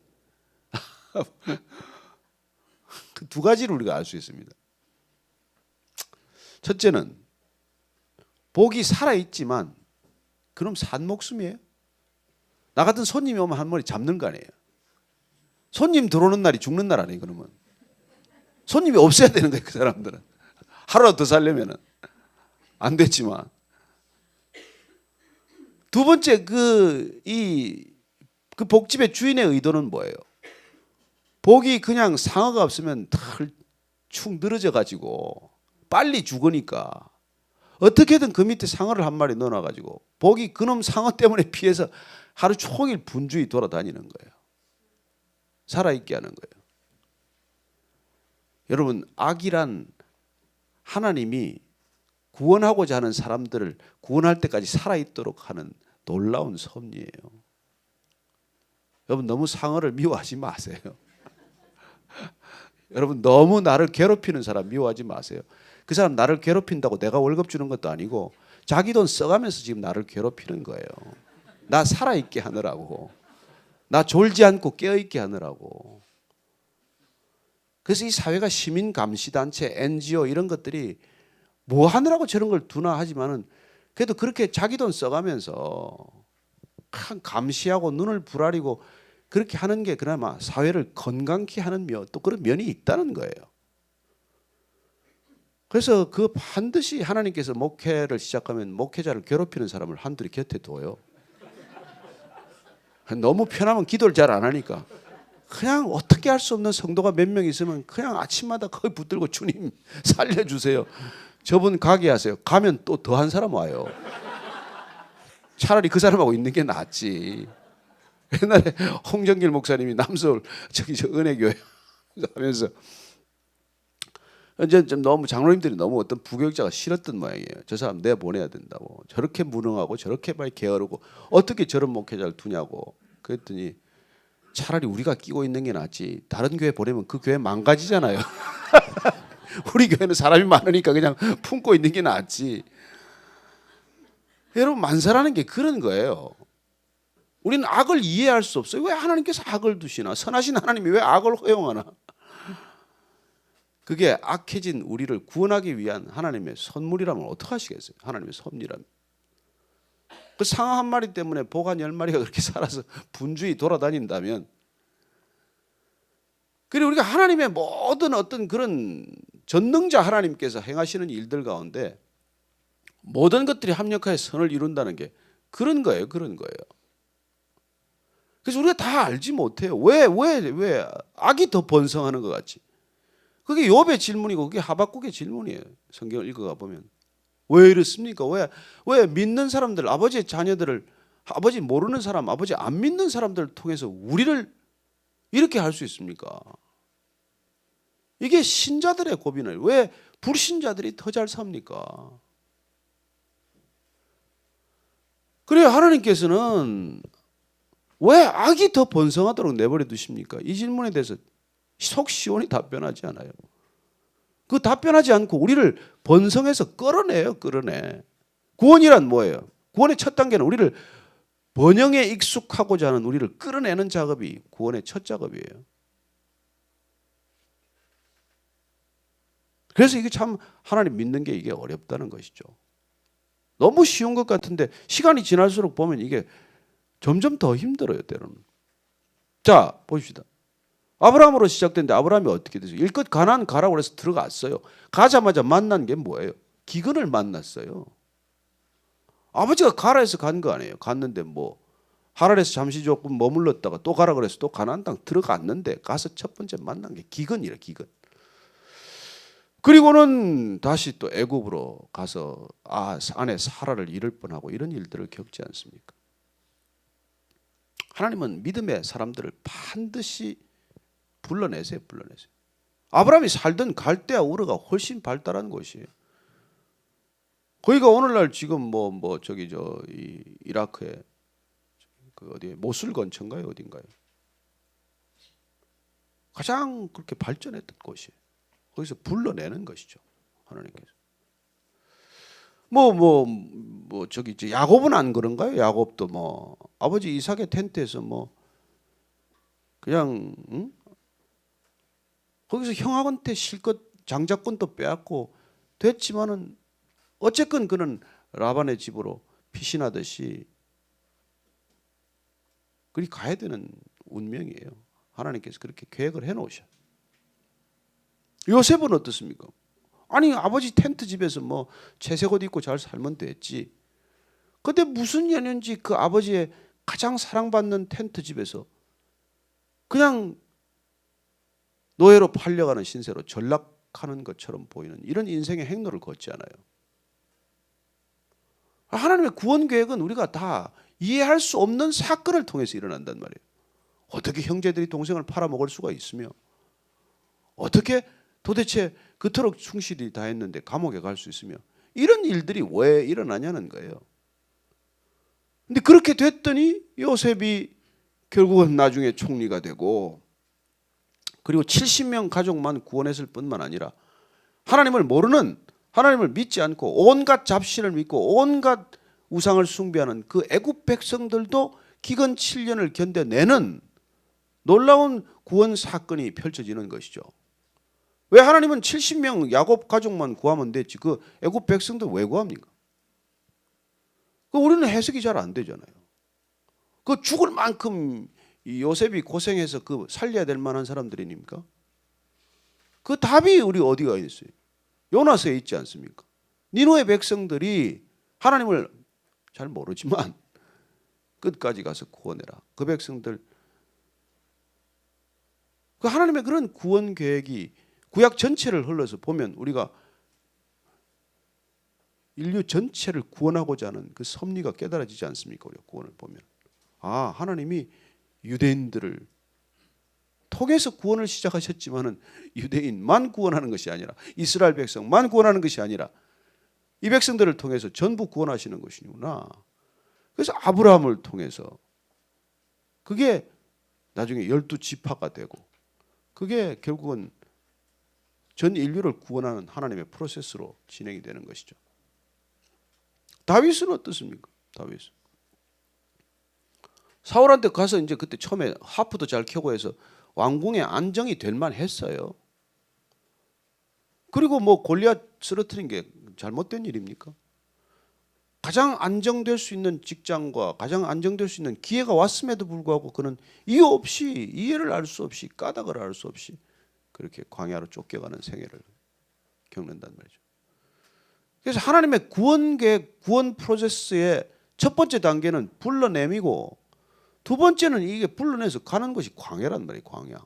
그 두 가지를 우리가 알 수 있습니다. 첫째는 복이 살아있지만 그럼 산 목숨이에요. 나 같은 손님이 오면 한 마리 잡는 거 아니에요. 손님 들어오는 날이 죽는 날 아니에요. 그러면 손님이 없어야 되는 거예요. 그 사람들은 하루라도 더 살려면은 안 됐지만. 두 번째 그 복집의 주인의 의도는 뭐예요? 복이 그냥 상어가 없으면 축 늘어져 가지고 빨리 죽으니까 어떻게든 그 밑에 상어를 한 마리 넣어놔 가지고 복이 그놈 상어 때문에 피해서 하루 종일 분주히 돌아다니는 거예요. 살아있게 하는 거예요. 여러분, 악이란 하나님이 구원하고자 하는 사람들을 구원할 때까지 살아있도록 하는 놀라운 섭리예요. 여러분, 너무 상어를 미워하지 마세요. 여러분, 너무 나를 괴롭히는 사람 미워하지 마세요. 그 사람 나를 괴롭힌다고 내가 월급 주는 것도 아니고 자기 돈 써가면서 지금 나를 괴롭히는 거예요. 나 살아있게 하느라고, 나 졸지 않고 깨어있게 하느라고. 그래서 이 사회가 시민감시단체, NGO 이런 것들이 뭐 하느라고 저런 걸 두나 하지만은 그래도 그렇게 자기 돈 써가면서 감시하고 눈을 부라리고 그렇게 하는 게 그나마 사회를 건강케 하는 또 그런 면이 있다는 거예요. 그래서 그 반드시 하나님께서 목회를 시작하면 목회자를 괴롭히는 사람을 한둘이 곁에 둬요. 너무 편하면 기도를 잘 안 하니까 그냥 어떻게 할 수 없는 성도가 몇 명 있으면 그냥 아침마다 거의 붙들고 주님 살려주세요. 저분 가게 하세요. 가면 또 더한 사람 와요. 차라리 그 사람하고 있는 게 낫지. 옛날에 홍정길 목사님이 남서울 저 은혜교회 하면서 이제 좀 너무 장로님들이 너무 어떤 부교육자가 싫었던 모양이에요. 저 사람 내보내야 된다고. 저렇게 무능하고 저렇게 많이 게으르고 어떻게 저런 목회자를 두냐고. 그랬더니 차라리 우리가 끼고 있는 게 낫지. 다른 교회 보내면 그 교회 망가지잖아요. 우리 교회는 사람이 많으니까 그냥 품고 있는 게 낫지. 여러분 만사라는 게 그런 거예요. 우리는 악을 이해할 수 없어요. 왜 하나님께서 악을 두시나? 선하신 하나님이 왜 악을 허용하나? 그게 악해진 우리를 구원하기 위한 하나님의 선물이라면 어떡하시겠어요? 하나님의 섭리라면. 그 상어 한 마리 때문에 보관 10마리가 그렇게 살아서 분주히 돌아다닌다면, 그리고 우리가 하나님의 모든 어떤 그런 전능자 하나님께서 행하시는 일들 가운데 모든 것들이 합력하여 선을 이룬다는 게 그런 거예요. 그런 거예요. 그래서 우리가 다 알지 못해요. 왜 악이 더 번성하는 것 같지? 그게 욥의 질문이고 그게 하박국의 질문이에요. 성경을 읽어가 보면. 왜 이렇습니까? 왜 믿는 사람들, 아버지의 자녀들을, 아버지 모르는 사람, 아버지 안 믿는 사람들을 통해서 우리를 이렇게 할 수 있습니까? 이게 신자들의 고민을 왜 불신자들이 더 잘 삽니까? 그래요. 하나님께서는 왜 악이 더 번성하도록 내버려 두십니까? 이 질문에 대해서 속 시원히 답변하지 않아요. 그 답변하지 않고 우리를 번성해서 끌어내요. 끌어내. 구원이란 뭐예요? 구원의 첫 단계는 우리를 번영에 익숙하고자 하는 우리를 끌어내는 작업이 구원의 첫 작업이에요. 그래서 이게 참 하나님 믿는 게 이게 어렵다는 것이죠. 너무 쉬운 것 같은데 시간이 지날수록 보면 이게 점점 더 힘들어요. 때로는. 자, 보십시다. 아브라함으로 시작됐는데 아브라함이 어떻게 됐어요? 일껏 가나안 가라고 해서 들어갔어요. 가자마자 만난 게 뭐예요? 기근을 만났어요. 아버지가 가라 해서 간 거 아니에요. 갔는데 뭐 하랄에서 잠시 조금 머물렀다가 또 가라 그래서 또 가나안 땅 들어갔는데 가서 첫 번째 만난 게 기근이래. 기근. 그리고는 다시 또 애굽으로 가서 아내 사라를 잃을 뻔하고 이런 일들을 겪지 않습니까? 하나님은 믿음의 사람들을 반드시 불러내세요. 불러내세요. 아브라함이 살던 갈대아 우르가 훨씬 발달한 곳이에요. 거기가 오늘날 지금 이 이라크의 그 어디 모술 근처인가요? 어딘가요? 가장 그렇게 발전했던 곳이에요. 거기서 불러내는 것이죠. 하나님께서. 야곱은 안 그런가요? 야곱도 아버지 이삭의 텐트에서 그냥 거기서 형한테 실컷 장자권도 빼앗고 됐지만은 어쨌건 그는 라반의 집으로 피신하듯이 그리 가야 되는 운명이에요. 하나님께서 그렇게 계획을 해놓으셔. 요셉은 어떻습니까? 아니 아버지 텐트 집에서 채색 옷 입고 잘 살면 됐지. 근데 무슨 연연지 그 아버지의 가장 사랑받는 텐트 집에서 그냥 노예로 팔려가는 신세로 전락하는 것처럼 보이는 이런 인생의 행로를 걷지 않아요. 하나님의 구원 계획은 우리가 다 이해할 수 없는 사건을 통해서 일어난단 말이에요. 어떻게 형제들이 동생을 팔아먹을 수가 있으며 어떻게 도대체 그토록 충실히 다 했는데 감옥에 갈 수 있으며 이런 일들이 왜 일어나냐는 거예요. 근데 그렇게 됐더니 요셉이 결국은 나중에 총리가 되고 그리고 70명 가족만 구원했을 뿐만 아니라 하나님을 모르는, 하나님을 믿지 않고 온갖 잡신을 믿고 온갖 우상을 숭배하는 그 애굽 백성들도 기근 7년을 견뎌내는 놀라운 구원 사건이 펼쳐지는 것이죠. 왜 하나님은 70명 야곱 가족만 구하면 됐지 그 애굽 백성들 왜 구합니까? 우리는 해석이 잘 안 되잖아요. 그 죽을 만큼 요셉이 고생해서 그 살려야 될 만한 사람들이니까 그 답이 우리 어디가 있어요? 요나서에 있지 않습니까? 니느웨 백성들이 하나님을 잘 모르지만 끝까지 가서 구원해라. 그 백성들 그 하나님의 그런 구원 계획이 구약 전체를 흘러서 보면 우리가 인류 전체를 구원하고자 하는 그 섭리가 깨달아지지 않습니까? 우리가 구원을 보면 하나님이 유대인들을 통해서 구원을 시작하셨지만은 유대인만 구원하는 것이 아니라 이스라엘 백성만 구원하는 것이 아니라 이 백성들을 통해서 전부 구원하시는 것이구나. 그래서 아브라함을 통해서 그게 나중에 12지파가 되고 그게 결국은 전 인류를 구원하는 하나님의 프로세스로 진행이 되는 것이죠. 다윗은 어떻습니까? 다윗은 사울한테 가서 이제 그때 처음에 하프도 잘 켜고 해서 왕궁에 안정이 될 만했어요. 그리고 뭐 골리앗 쓰러뜨린 게 잘못된 일입니까? 가장 안정될 수 있는 직장과 가장 안정될 수 있는 기회가 왔음에도 불구하고 그는 이유 없이 이해를 알 수 없이 까닭을 알 수 없이 그렇게 광야로 쫓겨가는 생애를 겪는단 말이죠. 그래서 하나님의 구원 계획, 구원 프로세스의 첫 번째 단계는 불러내미고 두 번째는 이게 불러내서 가는 것이 광야란 말이에요. 광야.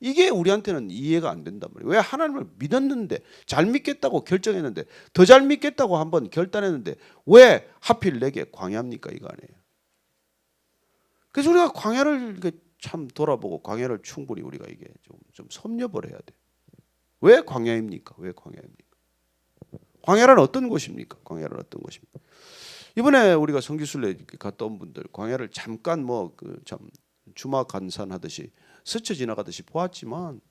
이게 우리한테는 이해가 안 된단 말이에요. 왜 하나님을 믿었는데 잘 믿겠다고 결정했는데 더 잘 믿겠다고 한번 결단했는데 왜 하필 내게 광야입니까? 이거 아니에요. 그래서 우리가 광야를 참 돌아보고 광야를 충분히 우리가 이게 좀 섭렵을 해야 돼. 왜 광야입니까? 왜 광야입니까? 광야란 어떤 곳입니까? 광야란 어떤 곳입니까? 이번에 우리가 성지순례 갔다 온 분들 광야를 잠깐 뭐 그 참 주마 간산하듯이 스쳐 지나가듯이 보았지만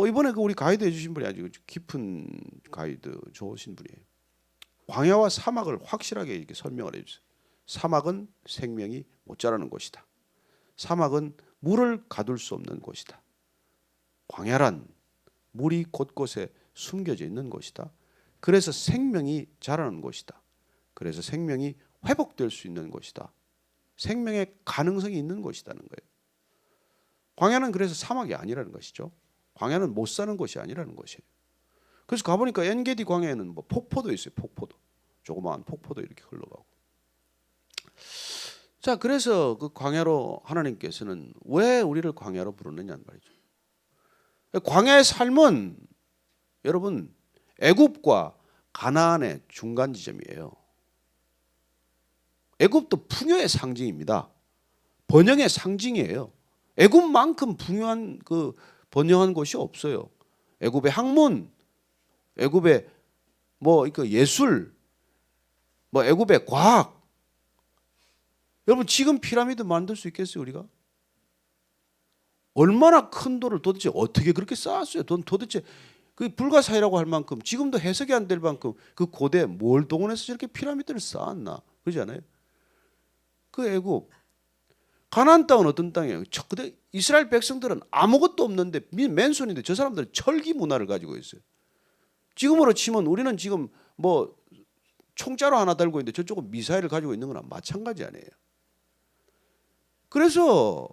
이번에 그 우리 가이드 해주신 분이 아주 깊은 가이드 좋으신 분이에요. 광야와 사막을 확실하게 이렇게 설명을 해주세요. 사막은 생명이 못 자라는 곳이다. 사막은 물을 가둘 수 없는 곳이다. 광야란 물이 곳곳에 숨겨져 있는 곳이다. 그래서 생명이 자라는 곳이다. 그래서 생명이 회복될 수 있는 곳이다. 생명의 가능성이 있는 곳이라는 거예요. 광야는 그래서 사막이 아니라는 것이죠. 광야는 못 사는 곳이 아니라는 것이에요. 그래서 가보니까 엔게디 광야에는 뭐 폭포도 있어요. 폭포도. 조그마한 폭포도 이렇게 흘러가고. 자, 그래서 그 광야로 하나님께서는 왜 우리를 광야로 부르느냐는 말이죠. 광야의 삶은 여러분 애굽과 가나안의 중간 지점이에요. 애굽도 풍요의 상징입니다. 번영의 상징이에요. 애굽만큼 풍요한 번영한 곳이 없어요. 애굽의 학문, 애굽의 뭐 예술, 뭐 애굽의 과학. 여러분 지금 피라미드 만들 수 있겠어요 우리가? 얼마나 큰 돌을 도대체 어떻게 그렇게 쌓았어요? 돈 도대체 그 불가사의라고 할 만큼 지금도 해석이 안 될 만큼 그 고대 뭘 동원해서 저렇게 피라미드를 쌓았나? 그러지 않아요? 그 애굽 가나안 땅은 어떤 땅이에요? 근데 이스라엘 백성들은 아무것도 없는데 맨손인데 저 사람들은 철기 문화를 가지고 있어요. 지금으로 치면 우리는 지금 뭐 총자로 하나 달고 있는데 저쪽은 미사일을 가지고 있는 거나 마찬가지 아니에요. 그래서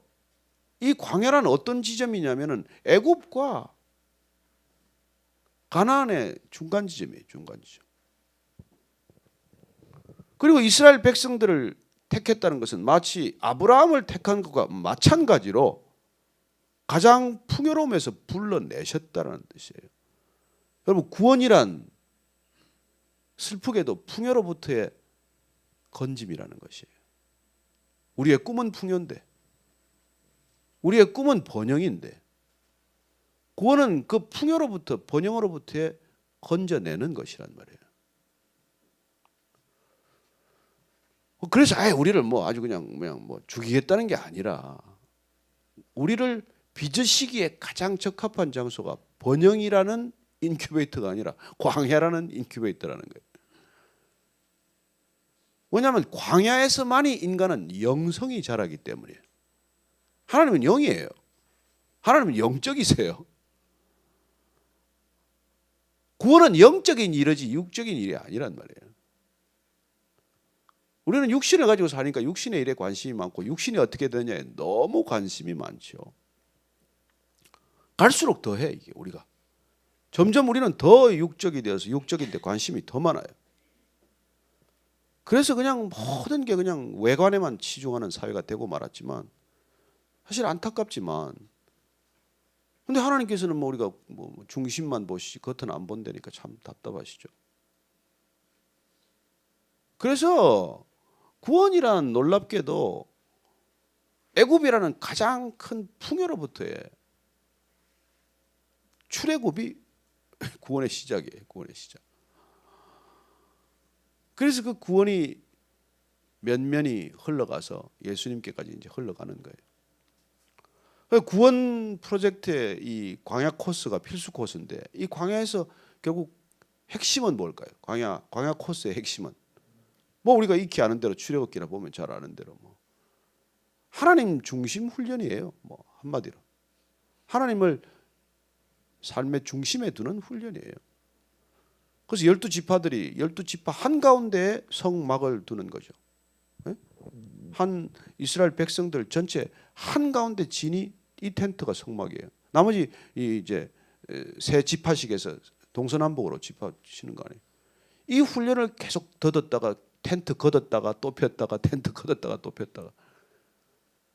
이 광야란 어떤 지점이냐면은 애굽과 가나안의 중간 지점이에요. 중간 지점. 그리고 이스라엘 백성들을 택했다는 것은 마치 아브라함을 택한 것과 마찬가지로 가장 풍요로움에서 불러내셨다는 뜻이에요. 여러분 구원이란 슬프게도 풍요로부터의 건짐이라는 것이에요. 우리의 꿈은 풍요인데 우리의 꿈은 번영인데 구원은 그 풍요로부터 번영으로부터의 건져내는 것이란 말이에요. 그래서 우리를 뭐 아주 그냥 뭐 죽이겠다는 게 아니라 우리를 빚으시기에 가장 적합한 장소가 번영이라는 인큐베이터가 아니라 광야라는 인큐베이터라는 거예요. 왜냐하면 광야에서만이 인간은 영성이 자라기 때문이에요. 하나님은 영이에요. 하나님은 영적이세요. 구원은 영적인 일이지 육적인 일이 아니란 말이에요. 우리는 육신을 가지고 사니까 육신의 일에 관심이 많고 육신이 어떻게 되냐에 너무 관심이 많죠. 갈수록 더해 이게 우리가. 점점 우리는 더 육적이 되어서 육적인 데 관심이 더 많아요. 그래서 그냥 모든 게 그냥 외관에만 치중하는 사회가 되고 말았지만 사실 안타깝지만 근데 하나님께서는 뭐 우리가 뭐 중심만 보시지 겉은 안 본다니까 참 답답하시죠. 그래서 구원이란 놀랍게도 애굽이라는 가장 큰 풍요로부터의 출애굽이 구원의 시작이에요. 구원의 시작. 그래서 그 구원이 면면이 흘러가서 예수님께까지 이제 흘러가는 거예요. 구원 프로젝트의 이 광야 코스가 필수 코스인데 이 광야에서 결국 핵심은 뭘까요? 광야 코스의 핵심은 뭐 우리가 익히 아는 대로 출애굽기나 보면 잘 아는 대로 뭐 하나님 중심 훈련이에요. 뭐 한마디로 하나님을 삶의 중심에 두는 훈련이에요. 그래서 12지파들이 12지파 한가운데에 성막을 두는 거죠. 한 이스라엘 백성들 전체 한가운데 진이 이 텐트가 성막이에요. 나머지 이제 세 지파씩에서 동서남북으로 지파 치는 거 아니에요. 이 훈련을 계속 걷었다가 텐트 걷었다가 또 폈다가 텐트 걷었다가 또 폈다가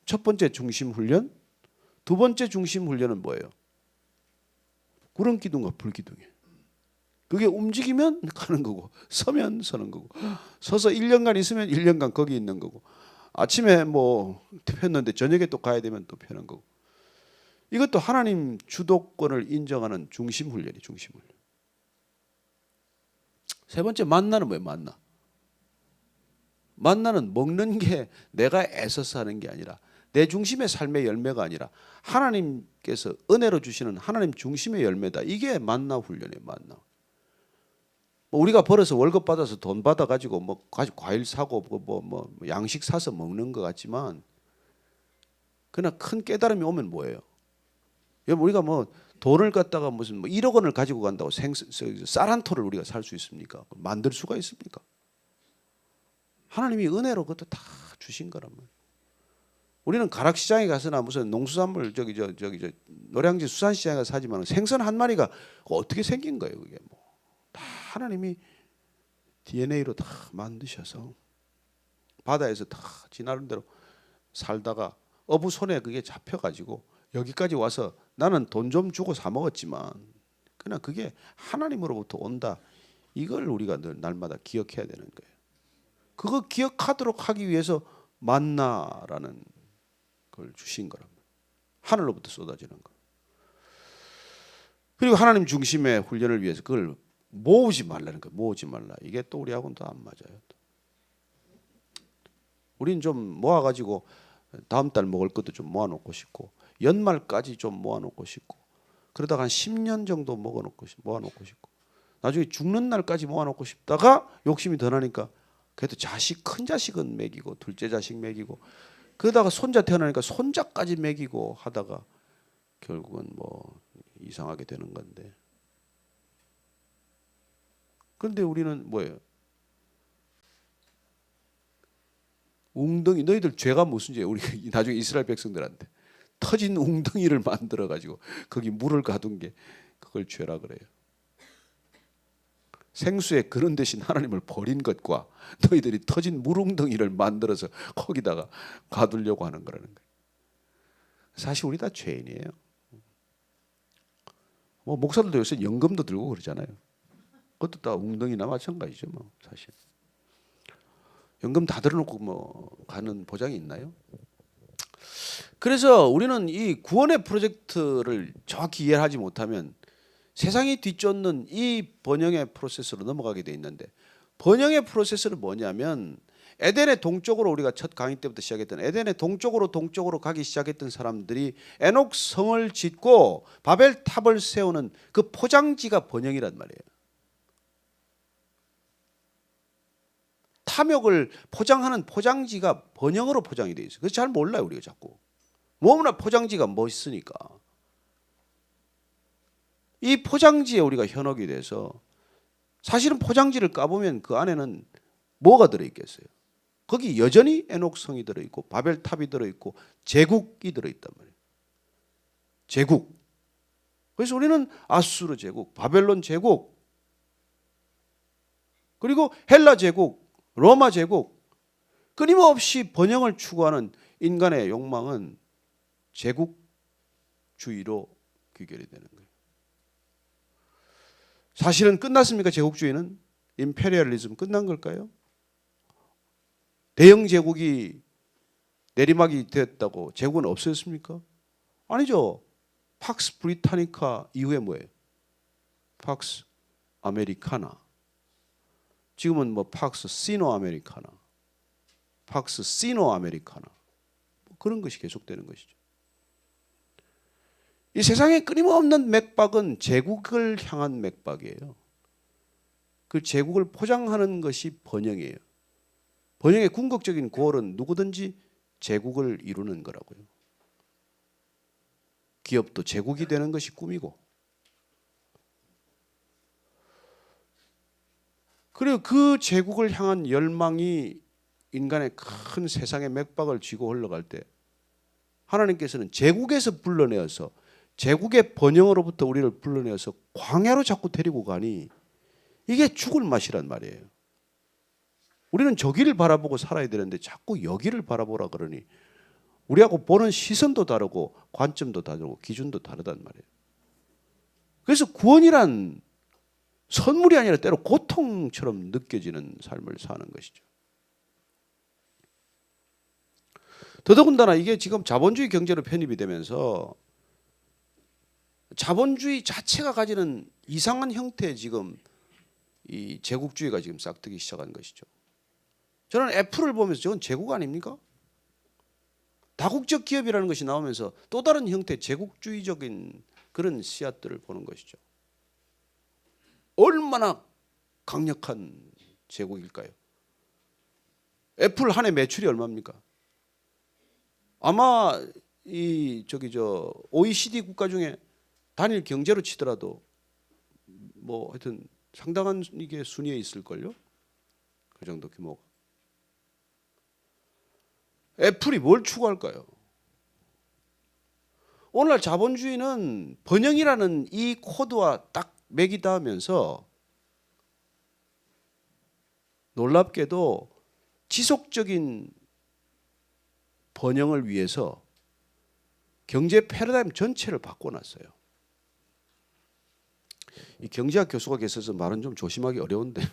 첫 번째 중심 훈련, 두 번째 중심 훈련은 뭐예요? 구름 기둥과 불 기둥이에요. 그게 움직이면 가는 거고 서면 서는 거고 서서 1년간 있으면 1년간 거기 있는 거고 아침에 뭐 폈는데 저녁에 또 가야 되면 또 펴는 거고 이것도 하나님 주도권을 인정하는 중심 훈련이 중심 훈련. 세 번째 만나는 뭐예요? 만나는 먹는 게 내가 애써서 하는 게 아니라 내 중심의 삶의 열매가 아니라 하나님께서 은혜로 주시는 하나님 중심의 열매다. 이게 만나 훈련이에요. 만나. 뭐 우리가 벌어서 월급 받아서 돈 받아 가지고 뭐 과일 사고 뭐 양식 사서 먹는 것 같지만 그러나 큰 깨달음이 오면 뭐예요? 여러분 우리가 뭐 돈을 갖다가 무슨 뭐 1억 원을 가지고 간다고 쌀 한 톨을 우리가 살 수 있습니까? 만들 수가 있습니까? 하나님이 은혜로 그것도 다 주신 거란 말이에요. 우리는 가락시장에 가서나 무슨 농수산물 저기 노량진 수산시장에 가서 사지만 생선 한 마리가 어떻게 생긴 거예요? 그게 뭐 다 하나님이 DNA로 다 만드셔서 바다에서 다 지 나름대로 살다가 어부 손에 그게 잡혀가지고 여기까지 와서 나는 돈 좀 주고 사 먹었지만 그냥 그게 하나님으로부터 온다. 이걸 우리가 늘 날마다 기억해야 되는 거예요. 그거 기억하도록 하기 위해서 만나라는 걸 주신 거란 말이에요. 하늘로부터 쏟아지는 거. 그리고 하나님 중심의 훈련을 위해서 그걸 모으지 말라는 거예요. 모으지 말라. 이게 또 우리하고는 또 안 맞아요. 우리는 좀 모아가지고 다음 달 먹을 것도 좀 모아놓고 싶고 연말까지 좀 모아놓고 싶고 그러다가 한 10년 정도 모아놓고 싶고 나중에 죽는 날까지 모아놓고 싶다가 욕심이 더 나니까 그래도 큰 자식은 먹이고 둘째 자식 먹이고 그러다가 손자 태어나니까 손자까지 먹이고 하다가 결국은 뭐 이상하게 되는 건데 그런데 우리는 뭐예요? 웅덩이 너희들 죄가 무슨 죄예요? 우리 나중에 이스라엘 백성들한테 터진 웅덩이를 만들어 가지고 거기 물을 가둔 게 그걸 죄라 그래요. 생수의 그런 대신 하나님을 버린 것과 너희들이 터진 물웅덩이를 만들어서 거기다가 가두려고 하는 거라는 거예요. 사실 우리 다 죄인이에요. 뭐 목사들도 요새 연금도 들고 그러잖아요. 그것도 다 웅덩이나 마찬가지죠, 뭐 사실. 연금 다 들어놓고 뭐 가는 보장이 있나요? 그래서 우리는 이 구원의 프로젝트를 정확히 이해하지 못하면 세상이 뒤쫓는 이 번영의 프로세스로 넘어가게 돼 있는데 번영의 프로세스는 뭐냐면 에덴의 동쪽으로 우리가 첫 강의 때부터 시작했던 에덴의 동쪽으로 가기 시작했던 사람들이 에녹 성을 짓고 바벨 탑을 세우는 그 포장지가 번영이란 말이에요. 탐욕을 포장하는 포장지가 번영으로 포장이 돼 있어요. 그래서 잘 몰라요 우리가 자꾸. 너무나 포장지가 멋있으니까. 이 포장지에 우리가 현혹이 돼서 사실은 포장지를 까보면 그 안에는 뭐가 들어있겠어요? 거기 여전히 에녹성이 들어있고 바벨탑이 들어있고 제국이 들어있단 말이에요. 제국. 그래서 우리는 아수르 제국, 바벨론 제국, 그리고 헬라 제국, 로마 제국, 끊임없이 번영을 추구하는 인간의 욕망은 제국주의로 귀결이 되는 거예요. 사실은 끝났습니까? 제국주의는? 임페리얼리즘 끝난 걸까요? 대영 제국이 내리막이 됐다고 제국은 없어졌습니까? 아니죠. 팍스 브리타니카 이후에 뭐예요? 팍스 아메리카나. 지금은 뭐 팍스 시노 아메리카나, 팍스 시노 아메리카나, 그런 것이 계속되는 것이죠. 이 세상에 끊임없는 맥박은 제국을 향한 맥박이에요. 그 제국을 포장하는 것이 번영이에요. 번영의 궁극적인 골은 누구든지 제국을 이루는 거라고요. 기업도 제국이 되는 것이 꿈이고, 그리고 그 제국을 향한 열망이 인간의 큰 세상의 맥박을 쥐고 흘러갈 때 하나님께서는 제국에서 불러내어서, 제국의 번영으로부터 우리를 불러내어서 광야로 자꾸 데리고 가니 이게 죽을 맛이란 말이에요. 우리는 저기를 바라보고 살아야 되는데 자꾸 여기를 바라보라 그러니 우리하고 보는 시선도 다르고 관점도 다르고 기준도 다르단 말이에요. 그래서 구원이란 선물이 아니라 때로 고통처럼 느껴지는 삶을 사는 것이죠. 더더군다나 이게 지금 자본주의 경제로 편입이 되면서 자본주의 자체가 가지는 이상한 형태의 지금 이 제국주의가 지금 싹트기 시작한 것이죠. 저는 애플을 보면서 저건 제국 아닙니까? 다국적 기업이라는 것이 나오면서 또 다른 형태의 제국주의적인 그런 씨앗들을 보는 것이죠. 얼마나 강력한 제국일까요? 애플 한 해 매출이 얼마입니까? 아마 OECD 국가 중에 단일 경제로 치더라도 뭐 하여튼 상당한 이게 순위에 있을걸요. 그 정도 규모가. 애플이 뭘 추구할까요? 오늘날 자본주의는 번영이라는 이 코드와 딱 맥이 닿으면서 놀랍게도 지속적인 번영을 위해서 경제 패러다임 전체를 바꿔놨어요. 이 경제학 교수가 계셔서 말은 좀 조심하기 어려운데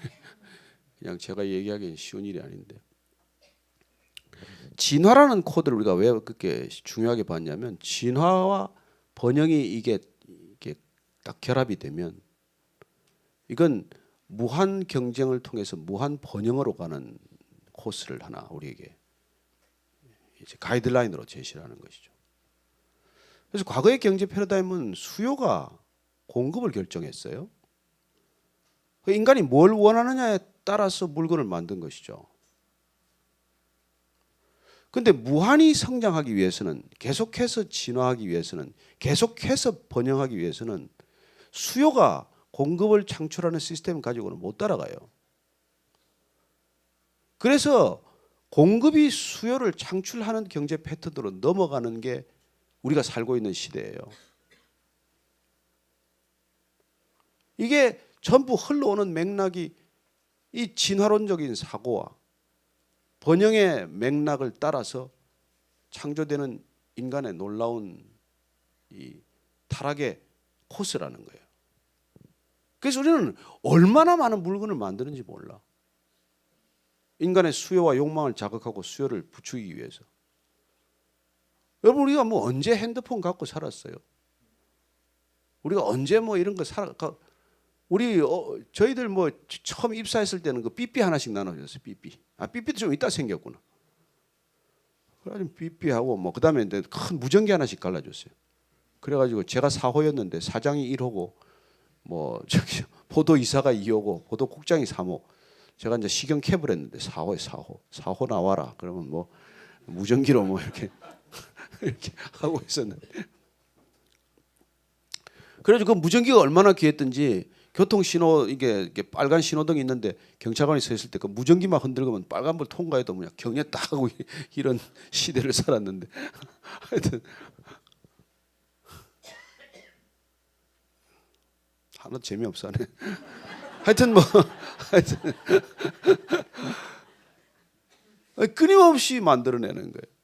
그냥 제가 얘기하기엔 쉬운 일이 아닌데, 진화라는 코드를 우리가 왜 그렇게 중요하게 봤냐면 진화와 번영이 이게 딱 결합이 되면 이건 무한 경쟁을 통해서 무한 번영으로 가는 코스를 하나 우리에게 이제 가이드라인으로 제시를 하는 것이죠. 그래서 과거의 경제 패러다임은 수요가 공급을 결정했어요. 인간이 뭘 원하느냐에 따라서 물건을 만든 것이죠. 그런데 무한히 성장하기 위해서는, 계속해서 진화하기 위해서는, 계속해서 번영하기 위해서는 수요가 공급을 창출하는 시스템을 가지고는 못 따라가요. 그래서 공급이 수요를 창출하는 경제 패턴으로 넘어가는 게 우리가 살고 있는 시대예요. 이게 전부 흘러오는 맥락이 이 진화론적인 사고와 번영의 맥락을 따라서 창조되는 인간의 놀라운 이 타락의 코스라는 거예요. 그래서 우리는 얼마나 많은 물건을 만드는지 몰라. 인간의 수요와 욕망을 자극하고 수요를 부추기기 위해서. 여러분, 우리가 뭐 언제 핸드폰 갖고 살았어요? 우리가 언제 뭐 이런 거 저희들 뭐 처음 입사했을 때는 그 삐삐 하나씩 나눠줬어요. 삐삐. 삐삐도 좀 이따 생겼구나. 그래가지고 삐삐하고 뭐 그다음에 이제 큰 무전기 하나씩 갈라줬어요. 그래가지고 제가 4호였는데 사장이 1호고 뭐 보도 이사가 2호고 보도 국장이 3호. 제가 이제 시경 캡을 했는데 4호에 4호 나와라. 그러면 뭐 무전기로 뭐 이렇게 이렇게 하고 있었는데. 그래서 그 무전기가 얼마나 귀했던지 교통 신호 이게 빨간 신호등이 있는데 경찰관이 서 있을 때 그 무전기만 흔들면 빨간불 통과해도 그냥 경례 딱 하고 이런 시대를 살았는데 하여튼 하나 재미없어하네. 하여튼 끊임없이 만들어내는 거예요.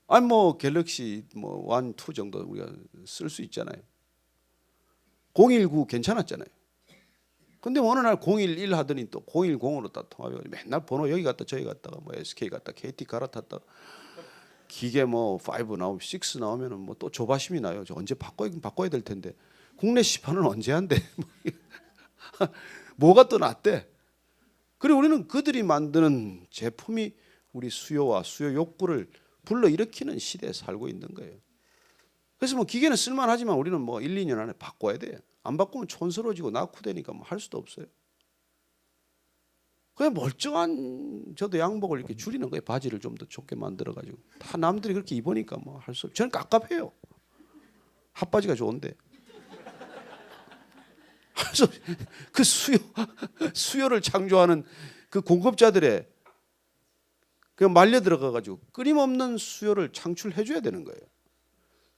아니 뭐 갤럭시 뭐 1, 2 정도 우리가 쓸 수 있잖아요. 019 괜찮았잖아요. 근데 어느 날 011 하더니 또 010으로 딱 통합해가지고 맨날 번호 여기 갔다 저기 갔다가 뭐 SK 갔다 KT 갈아탔다. 기계 뭐 5 나오면 6 나오면은 뭐 또 조바심이 나요. 저 언제 바꿔야 될 텐데 국내 시판은 언제 한대? 뭐가 또 낫대? 그리고 우리는 그들이 만드는 제품이 우리 수요와 수요 욕구를 불러일으키는 시대에 살고 있는 거예요. 그래서 뭐 기계는 쓸만하지만 우리는 뭐 1, 2년 안에 바꿔야 돼. 안 바꾸면 촌스러워지고 낙후되니까 뭐 할 수도 없어요. 그냥 멀쩡한 저도 양복을 이렇게 줄이는 거예요. 바지를 좀 더 좁게 만들어 가지고 다 남들이 그렇게 입으니까 뭐 할 수 없어요. 저는 깝깝해요. 핫바지가 좋은데. 그래서 그 수요를 창조하는 그 공급자들의 그 말려 들어가 가지고 끊임없는 수요를 창출해 줘야 되는 거예요.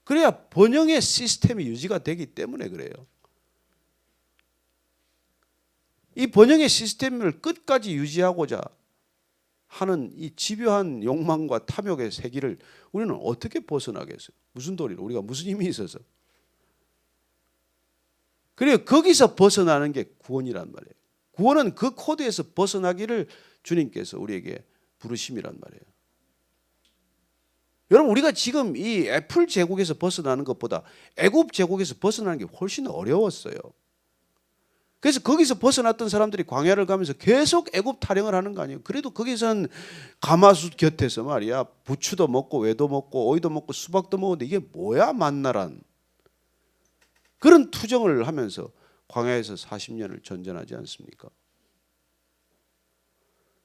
그래야 번영의 시스템이 유지가 되기 때문에 그래요. 이 번영의 시스템을 끝까지 유지하고자 하는 이 집요한 욕망과 탐욕의 세기를 우리는 어떻게 벗어나겠어요? 무슨 도리로? 우리가 무슨 힘이 있어서? 그래요. 거기서 벗어나는 게 구원이란 말이에요. 구원은 그 코드에서 벗어나기를 주님께서 우리에게 부르심이란 말이에요. 여러분 우리가 지금 이 애플 제국에서 벗어나는 것보다 애굽 제국에서 벗어나는 게 훨씬 어려웠어요. 그래서 거기서 벗어났던 사람들이 광야를 가면서 계속 애굽 타령을 하는 거 아니에요. 그래도 거기서는 가마솥 곁에서 말이야 부추도 먹고 외도 먹고 오이도 먹고 수박도 먹었는데 이게 뭐야 만나란 그런 투정을 하면서 광야에서 40년을 전전하지 않습니까?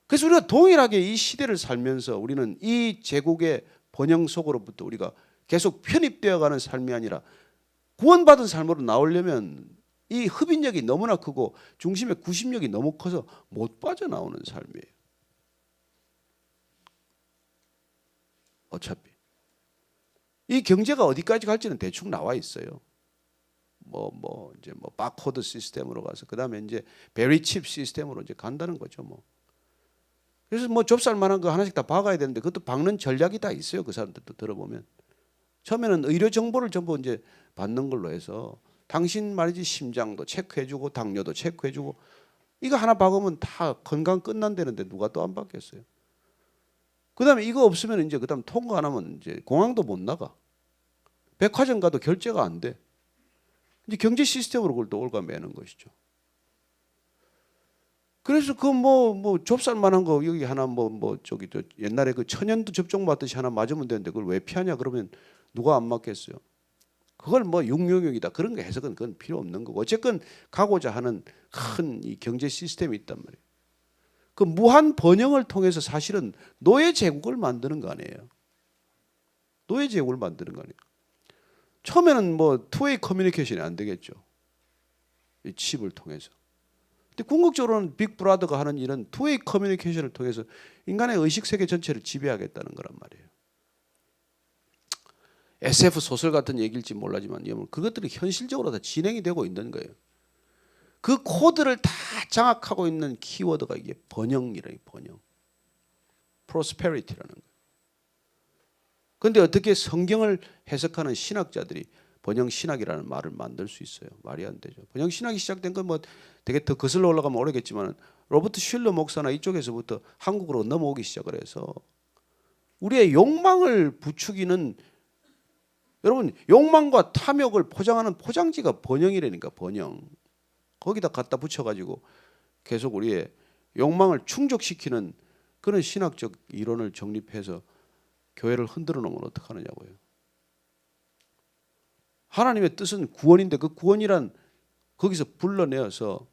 그래서 우리가 동일하게 이 시대를 살면서 우리는 이 제국의 번영 속으로부터 우리가 계속 편입되어 가는 삶이 아니라 구원받은 삶으로 나오려면 이 흡인력이 너무나 크고 중심의 구심력이 너무 커서 못 빠져나오는 삶이에요. 어차피 이 경제가 어디까지 갈지는 대충 나와 있어요. 이제 바코드 시스템으로 가서 그다음에 이제 베리칩 시스템으로 이제 간다는 거죠. 그래서 좁쌀만한 거 하나씩 다 박아야 되는데 그것도 박는 전략이 다 있어요. 그 사람들도 들어보면 처음에는 의료 정보를 전부 이제 받는 걸로 해서 당신 말이지 심장도 체크해주고 당뇨도 체크해주고 이거 하나 박으면 다 건강 끝난다는데 누가 또 안 받겠어요. 그다음에 이거 없으면 이제 그다음 통과 안 하면 이제 공항도 못 나가. 백화점 가도 결제가 안 돼. 이제 경제 시스템으로 그걸 또 올가매는 것이죠. 그래서 그 좁쌀만한 거 여기 하나 저기 저 옛날에 그 천연두 접종 맞듯이 하나 맞으면 되는데 그걸 왜 피하냐 그러면 누가 안 맞겠어요. 그걸 육룡이다 그런 거 해석은 그건 필요 없는 거고 어쨌건 가고자 하는 큰 이 경제 시스템이 있단 말이에요. 그 무한 번영을 통해서 사실은 노예 제국을 만드는 거 아니에요. 노예 제국을 만드는 거 아니에요. 처음에는 투웨이 커뮤니케이션이 안 되겠죠. 이 칩을 통해서. 근데 궁극적으로는 빅브라더가 하는 일은 투웨이 커뮤니케이션을 통해서 인간의 의식 세계 전체를 지배하겠다는 거란 말이에요. SF 소설 같은 얘기일지 몰라지만 그것들이 현실적으로 다 진행이 되고 있는 거예요. 그 코드를 다 장악하고 있는 키워드가 이게 번영이라는 번영. 프로스페리티라는 거예요. 그런데 어떻게 성경을 해석하는 신학자들이 번영 신학이라는 말을 만들 수 있어요? 말이 안 되죠. 번영 신학이 시작된 건 되게 더 거슬러 올라가면 오래겠지만 로버트 슐러 목사나 이쪽에서부터 한국으로 넘어오기 시작을 해서 우리의 욕망을 부추기는 여러분 욕망과 탐욕을 포장하는 포장지가 번영이라니까 번영. 거기다 갖다 붙여가지고 계속 우리의 욕망을 충족시키는 그런 신학적 이론을 정립해서 교회를 흔들어 놓으면 어떡하느냐고요. 하나님의 뜻은 구원인데 그 구원이란 거기서 불러내어서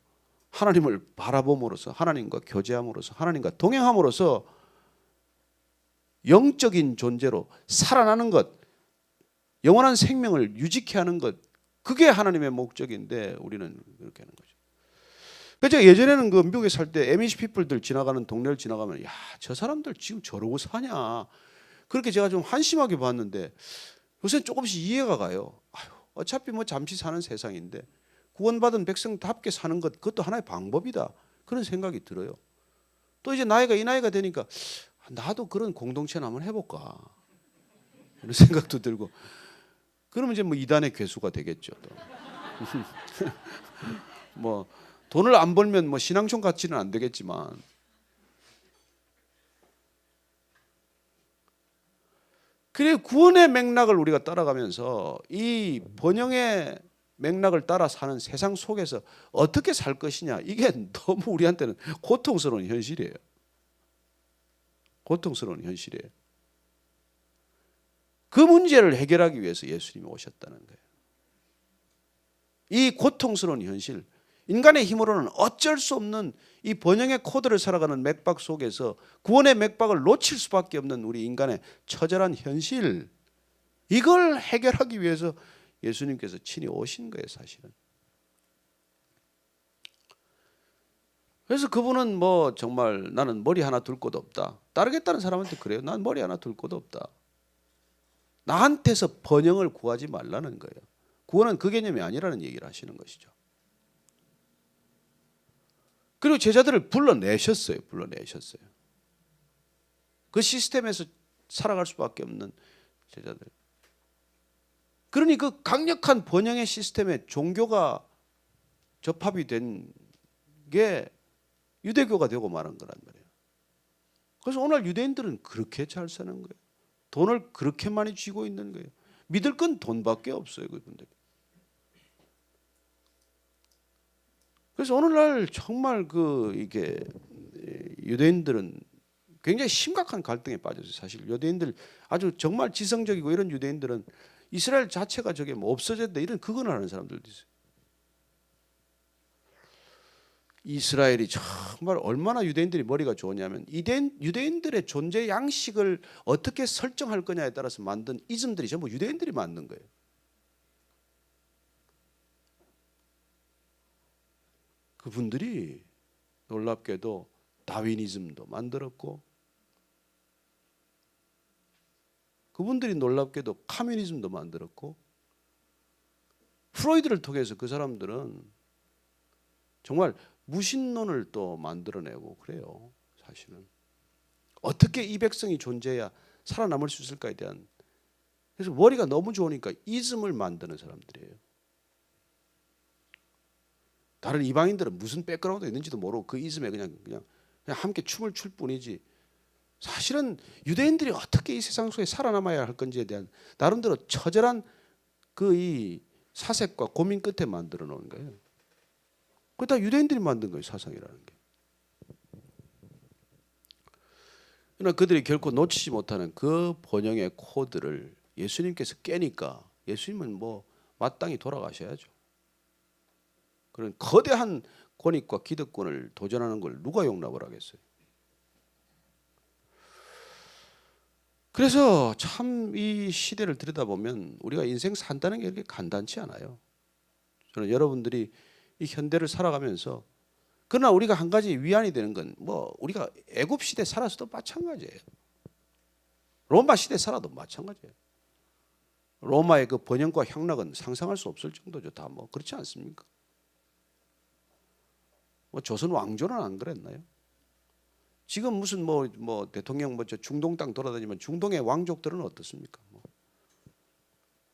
하나님을 바라봄으로써 하나님과 교제함으로써 하나님과 동행함으로써 영적인 존재로 살아나는 것 영원한 생명을 유지케 하는 것 그게 하나님의 목적인데 우리는 그렇게 하는 거죠. 그래서 예전에는 그 미국에 살 때 에미시 피플들 지나가는 동네를 지나가면 야, 저 사람들 지금 저러고 사냐 그렇게 제가 좀 한심하게 봤는데 요새는 조금씩 이해가 가요. 아유, 어차피 잠시 사는 세상인데 구원받은 백성답게 사는 것 그것도 하나의 방법이다 그런 생각이 들어요. 또 이제 나이가 이 나이가 되니까 나도 그런 공동체를 한번 해볼까 이런 생각도 들고 그러면 이제 이단의 괴수가 되겠죠. 또. 돈을 안 벌면 뭐 신앙촌 가치는 안 되겠지만 그래 구원의 맥락을 우리가 따라가면서 이 번영의 맥락을 따라 사는 세상 속에서 어떻게 살 것이냐 이게 너무 우리한테는 고통스러운 현실이에요. 고통스러운 현실이에요. 그 문제를 해결하기 위해서 예수님이 오셨다는 거예요. 이 고통스러운 현실, 인간의 힘으로는 어쩔 수 없는 이 번영의 코드를 살아가는 맥박 속에서 구원의 맥박을 놓칠 수밖에 없는 우리 인간의 처절한 현실, 이걸 해결하기 위해서 예수님께서 친히 오신 거예요, 사실은. 그래서 그분은 뭐 정말 나는 머리 하나 둘 곳 없다. 따르겠다는 사람한테 그래요. 난 머리 하나 둘 곳 없다. 나한테서 번영을 구하지 말라는 거예요. 구원은 그 개념이 아니라는 얘기를 하시는 것이죠. 그리고 제자들을 불러내셨어요. 불러내셨어요. 그 시스템에서 살아갈 수밖에 없는 제자들. 그러니 그 강력한 번영의 시스템에 종교가 접합이 된 게 유대교가 되고 말한 거란 말이에요. 그래서 오늘 유대인들은 그렇게 잘 사는 거예요. 돈을 그렇게 많이 쥐고 있는 거예요. 믿을 건 돈밖에 없어요, 그분들. 그래서 오늘날 정말 이게 유대인들은 굉장히 심각한 갈등에 빠졌어요. 사실 유대인들 아주 정말 지성적이고 이런 유대인들은 이스라엘 자체가 저게 뭐 없어졌다 이런 그거는 하는 사람들도 있어요. 이스라엘이 정말 얼마나 유대인들이 머리가 좋으냐면 유대인들의 존재 양식을 어떻게 설정할 거냐에 따라서 만든 이즘들이 전부 유대인들이 만든 거예요. 그분들이 놀랍게도 다윈이즘도 만들었고 그분들이 놀랍게도 카뮤니즘도 만들었고 프로이드를 통해서 그 사람들은 정말 무신론을 또 만들어내고 그래요. 사실은 어떻게 이 백성이 존재해야 살아남을 수 있을까에 대한, 그래서 머리가 너무 좋으니까 이즘을 만드는 사람들이에요. 다른 이방인들은 무슨 백그라운드가 있는지도 모르고 그 이즘에 그냥 함께 춤을 출 뿐이지 사실은 유대인들이 어떻게 이 세상 속에 살아남아야 할 건지에 대한 나름대로 처절한 이 사색과 고민 끝에 만들어 놓은 거예요. 그게 다 유대인들이 만든 거예요, 사상이라는 게. 그러나 그들이 결코 놓치지 못하는 그 번영의 코드를 예수님께서 깨니까 예수님은 뭐 마땅히 돌아가셔야죠. 그런 거대한 권위과 기득권을 도전하는 걸 누가 용납을 하겠어요. 그래서 참 이 시대를 들여다보면 우리가 인생 산다는 게 이렇게 간단치 않아요. 저는 여러분들이 이 현대를 살아가면서, 그러나 우리가 한 가지 위안이 되는 건 뭐 우리가 애굽 시대 살아서도 마찬가지예요. 로마 시대 살아도 마찬가지예요. 로마의 그 번영과 향락은 상상할 수 없을 정도죠. 다 뭐 그렇지 않습니까? 뭐 조선 왕조는 안 그랬나요? 지금 무슨 뭐 대통령 저 중동 땅 돌아다니면 중동의 왕족들은 어떻습니까? 뭐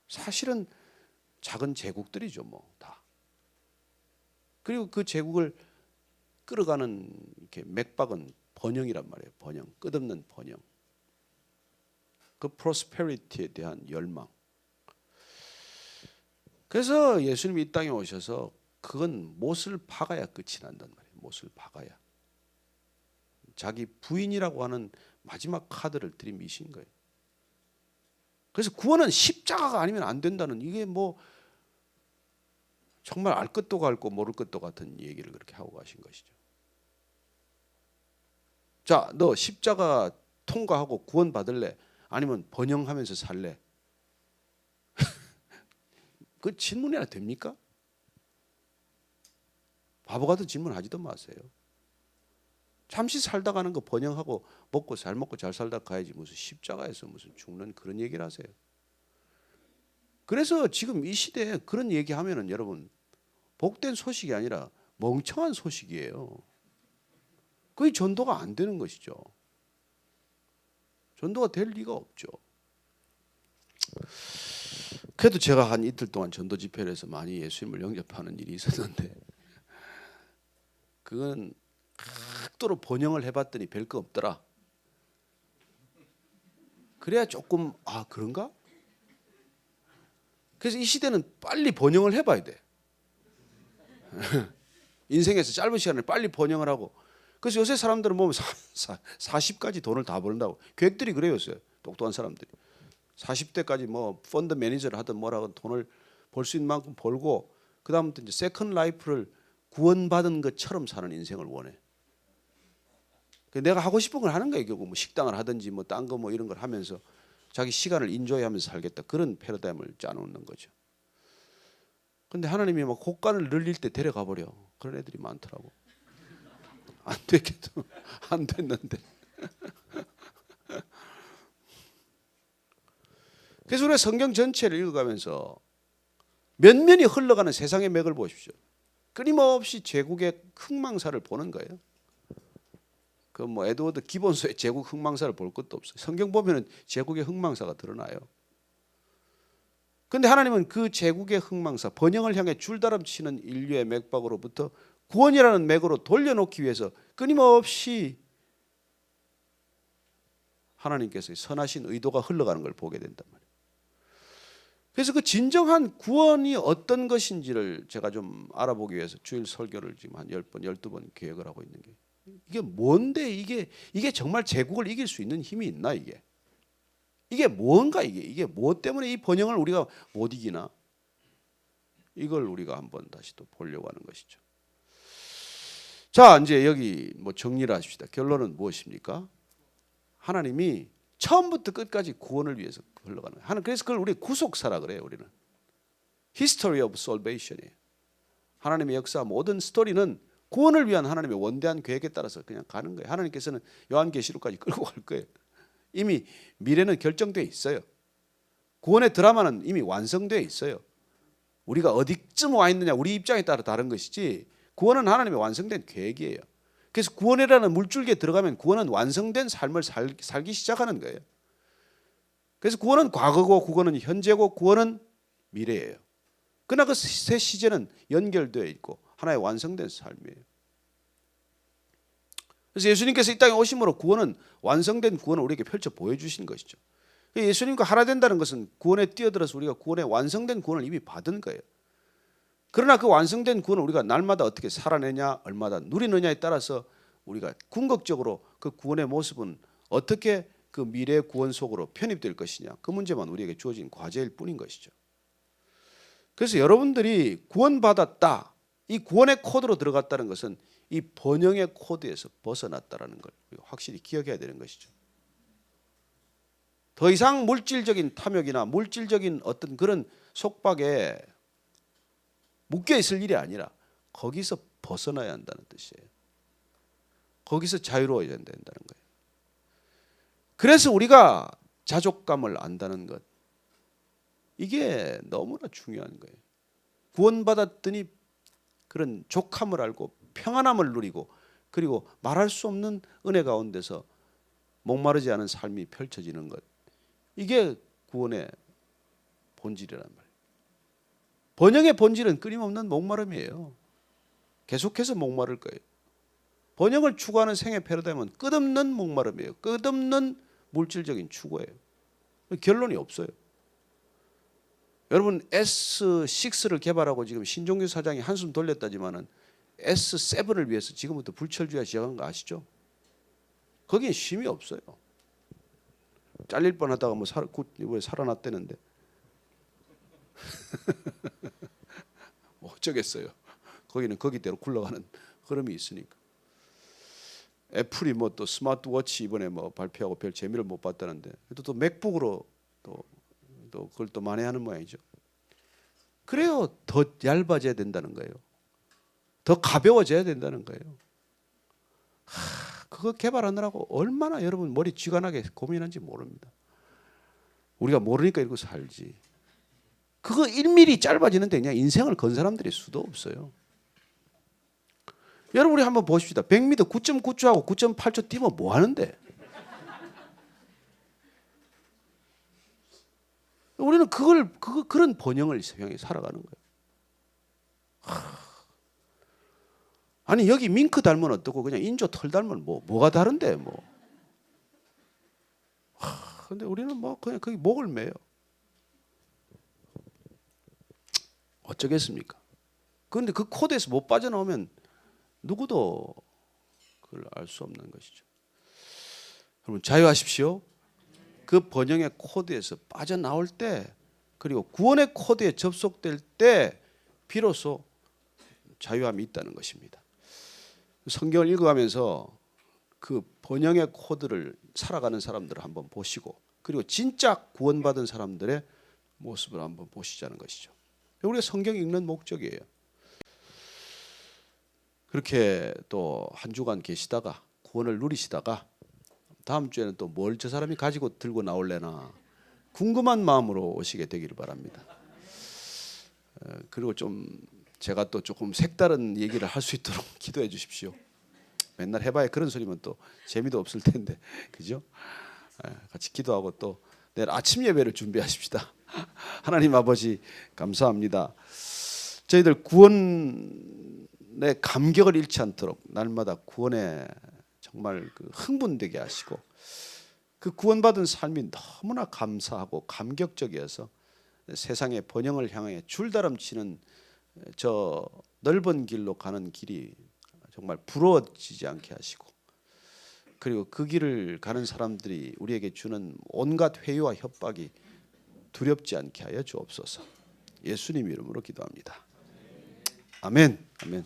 사실은 작은 제국들이죠, 뭐 다. 그리고 그 제국을 끌어가는 이렇게 맥박은 번영이란 말이에요. 번영, 끝없는 번영. 그 프로스페리티에 대한 열망. 그래서 예수님이 이 땅에 오셔서 그건 못을 박아야 끝이 난단 말이에요. 못을 박아야. 자기 부인이라고 하는 마지막 카드를 들이미신 거예요. 그래서 구원은 십자가가 아니면 안 된다는, 이게 뭐 정말 알 것도 같고 모를 것도 같은 얘기를 그렇게 하고 가신 것이죠. 자, 너 십자가 통과하고 구원 받을래? 아니면 번영하면서 살래? 그 질문이나 됩니까? 바보 같은 질문 하지도 마세요. 잠시 살다 가는 거 번영하고 먹고 잘 살다 가야지 무슨 십자가에서 무슨 죽는 그런 얘기를 하세요. 그래서 지금 이 시대에 그런 얘기하면은 여러분 복된 소식이 아니라 멍청한 소식이에요. 그게 전도가 안 되는 것이죠. 전도가 될 리가 없죠. 그래도 제가 한 이틀 동안 전도 집회를 해서 많이 예수님을 영접하는 일이 있었는데 그건 극도로 번영을 해봤더니 별거 없더라. 그래야 조금 그런가? 그래서 이 시대는 빨리 번영을 해봐야 돼. 인생에서 짧은 시간에 빨리 번영을 하고. 그래서 요새 사람들은 보면 40까지 돈을 다 벌는다고. 계획들이 그래요. 요새 똑똑한 사람들이 40대까지 뭐 펀드 매니저를 하든 뭐라든 돈을 벌 수 있는 만큼 벌고, 그 다음부터 이제 세컨 라이프를 구원받은 것처럼 사는 인생을 원해. 내가 하고 싶은 걸 하는 거예요. 결국 뭐 식당을 하든지 뭐 딴 거 뭐 이런 걸 하면서 자기 시간을 인조해하면서 살겠다, 그런 패러다임을 짜놓는 거죠. 근데 하나님이 막 호가를 늘릴 때 데려가 버려. 그런 애들이 많더라고. 안 됐겠도 안 됐는데. 그래서 우리가 성경 전체를 읽어가면서 면면이 흘러가는 세상의 맥을 보십시오. 끊임없이 제국의 흥망사를 보는 거예요. 그 뭐 에드워드 기본서의 제국 흥망사를 볼 것도 없어요. 성경 보면은 제국의 흥망사가 드러나요. 그런데 하나님은 그 제국의 흥망사, 번영을 향해 줄다름치는 인류의 맥박으로부터 구원이라는 맥으로 돌려놓기 위해서 끊임없이 하나님께서 선하신 의도가 흘러가는 걸 보게 된단 말이에요. 그래서 그 진정한 구원이 어떤 것인지를 제가 좀 알아보기 위해서 주일 설교를 지금 한 10번, 12번 계획을 하고 있는 게, 이게 뭔데, 이게 정말 제국을 이길 수 있는 힘이 있나, 이게 뭔가, 이게 뭐 때문에 이 번영을 우리가 못 이기나, 이걸 우리가 한번 다시 또 보려고 하는 것이죠. 자, 이제 여기 뭐 정리를 하십시다. 결론은 무엇입니까? 하나님이 처음부터 끝까지 구원을 위해서 흘러가는 거예요. 그래서 그걸 우리 구속사라 그래요. 우리는 History of Salvation이에요. 하나님의 역사 모든 스토리는 구원을 위한 하나님의 원대한 계획에 따라서 그냥 가는 거예요. 하나님께서는 요한계시록까지 끌고 갈 거예요. 이미 미래는 결정되어 있어요. 구원의 드라마는 이미 완성되어 있어요. 우리가 어디쯤 와 있느냐, 우리 입장에 따라 다른 것이지, 구원은 하나님의 완성된 계획이에요. 그래서 구원이라는 물줄기에 들어가면 구원은 완성된 삶을 살기 시작하는 거예요. 그래서 구원은 과거고, 구원은 현재고, 구원은 미래예요. 그러나 그 세 시제는 연결되어 있고 하나의 완성된 삶이에요. 그래서 예수님께서 이 땅에 오심으로 구원은, 완성된 구원을 우리에게 펼쳐 보여주신 것이죠. 예수님과 하나 된다는 것은 구원에 뛰어들어서 우리가 구원의 완성된 구원을 이미 받은 거예요. 그러나 그 완성된 구원을 우리가 날마다 어떻게 살아내냐, 얼마나 누리느냐에 따라서 우리가 궁극적으로 그 구원의 모습은 어떻게 그 미래의 구원 속으로 편입될 것이냐, 그 문제만 우리에게 주어진 과제일 뿐인 것이죠. 그래서 여러분들이 구원받았다, 이 구원의 코드로 들어갔다는 것은 이 번영의 코드에서 벗어났다는 걸 확실히 기억해야 되는 것이죠. 더 이상 물질적인 탐욕이나 물질적인 어떤 그런 속박에 묶여 있을 일이 아니라 거기서 벗어나야 한다는 뜻이에요. 거기서 자유로워야 된다는 거예요. 그래서 우리가 자족감을 안다는 것, 이게 너무나 중요한 거예요. 구원받았더니 그런 족함을 알고 평안함을 누리고, 그리고 말할 수 없는 은혜 가운데서 목마르지 않은 삶이 펼쳐지는 것, 이게 구원의 본질이란 말이에요. 번영의 본질은 끊임없는 목마름이에요. 계속해서 목마를 거예요. 번영을 추구하는 생애 패러다임은 끝없는 목마름이에요. 끝없는 물질적인 추구예요. 결론이 없어요. 여러분, S6를 개발하고 지금 신종규 사장이 한숨 돌렸다지만은 S7을 위해서 지금부터 불철주야 시작한 거 아시죠? 거기에 쉼이 없어요. 잘릴 뻔하다가 뭐 살아났다는데 어쩌겠어요. 거기는 거기대로 굴러가는 흐름이 있으니까. 애플이 뭐 또 스마트워치 이번에 뭐 발표하고 별 재미를 못 봤다는데, 또 맥북으로 또 그걸 또 만회하는 모양이죠. 그래요. 더 얇아져야 된다는 거예요. 더 가벼워져야 된다는 거예요. 그거 개발하느라고 얼마나 여러분 머리 쥐가나게 고민한지 모릅니다. 우리가 모르니까 이러고 살지. 그거 1mm 짧아지는데 그냥 인생을 건 사람들이 수도 없어요. 여러분, 우리 한번 보십시다. 100m 9.9초하고 9.8초 뛰면 뭐 하는데? 우리는 그런 번영을 향해 살아가는 거예요. 아니 여기 밍크 닮으면 어떻고 그냥 인조 털 닮으면 뭐가 다른데 뭐. 근데 우리는 뭐 그냥 거기 목을 매요. 어쩌겠습니까? 그런데 그 코드에서 못 빠져나오면 누구도 그걸 알 수 없는 것이죠. 여러분 자유하십시오. 그 번영의 코드에서 빠져나올 때 그리고 구원의 코드에 접속될 때 비로소 자유함이 있다는 것입니다. 성경을 읽어가면서 그 번영의 코드를 살아가는 사람들을 한번 보시고 그리고 진짜 구원받은 사람들의 모습을 한번 보시자는 것이죠. 우리가 성경 읽는 목적이에요. 그렇게 또 한 주간 계시다가 구원을 누리시다가 다음 주에는 또 뭘 저 사람이 가지고 들고 나올래나 궁금한 마음으로 오시게 되기를 바랍니다. 그리고 좀 제가 또 조금 색다른 얘기를 할 수 있도록 기도해 주십시오. 맨날 해봐야 그런 소리면 또 재미도 없을 텐데, 그죠? 같이 기도하고 또 내일 아침 예배를 준비하십시다. 하나님 아버지 감사합니다. 저희들 구원의 감격을 잃지 않도록 날마다 구원에 정말 그 흥분되게 하시고 그 구원받은 삶이 너무나 감사하고 감격적이어서 세상의 번영을 향해 줄다름치는 저 넓은 길로 가는 길이 정말 부러워지지 않게 하시고 그리고 그 길을 가는 사람들이 우리에게 주는 온갖 회유와 협박이 두렵지 않게 하여 주옵소서. 예수님 이름으로 기도합니다. 아멘. 아멘.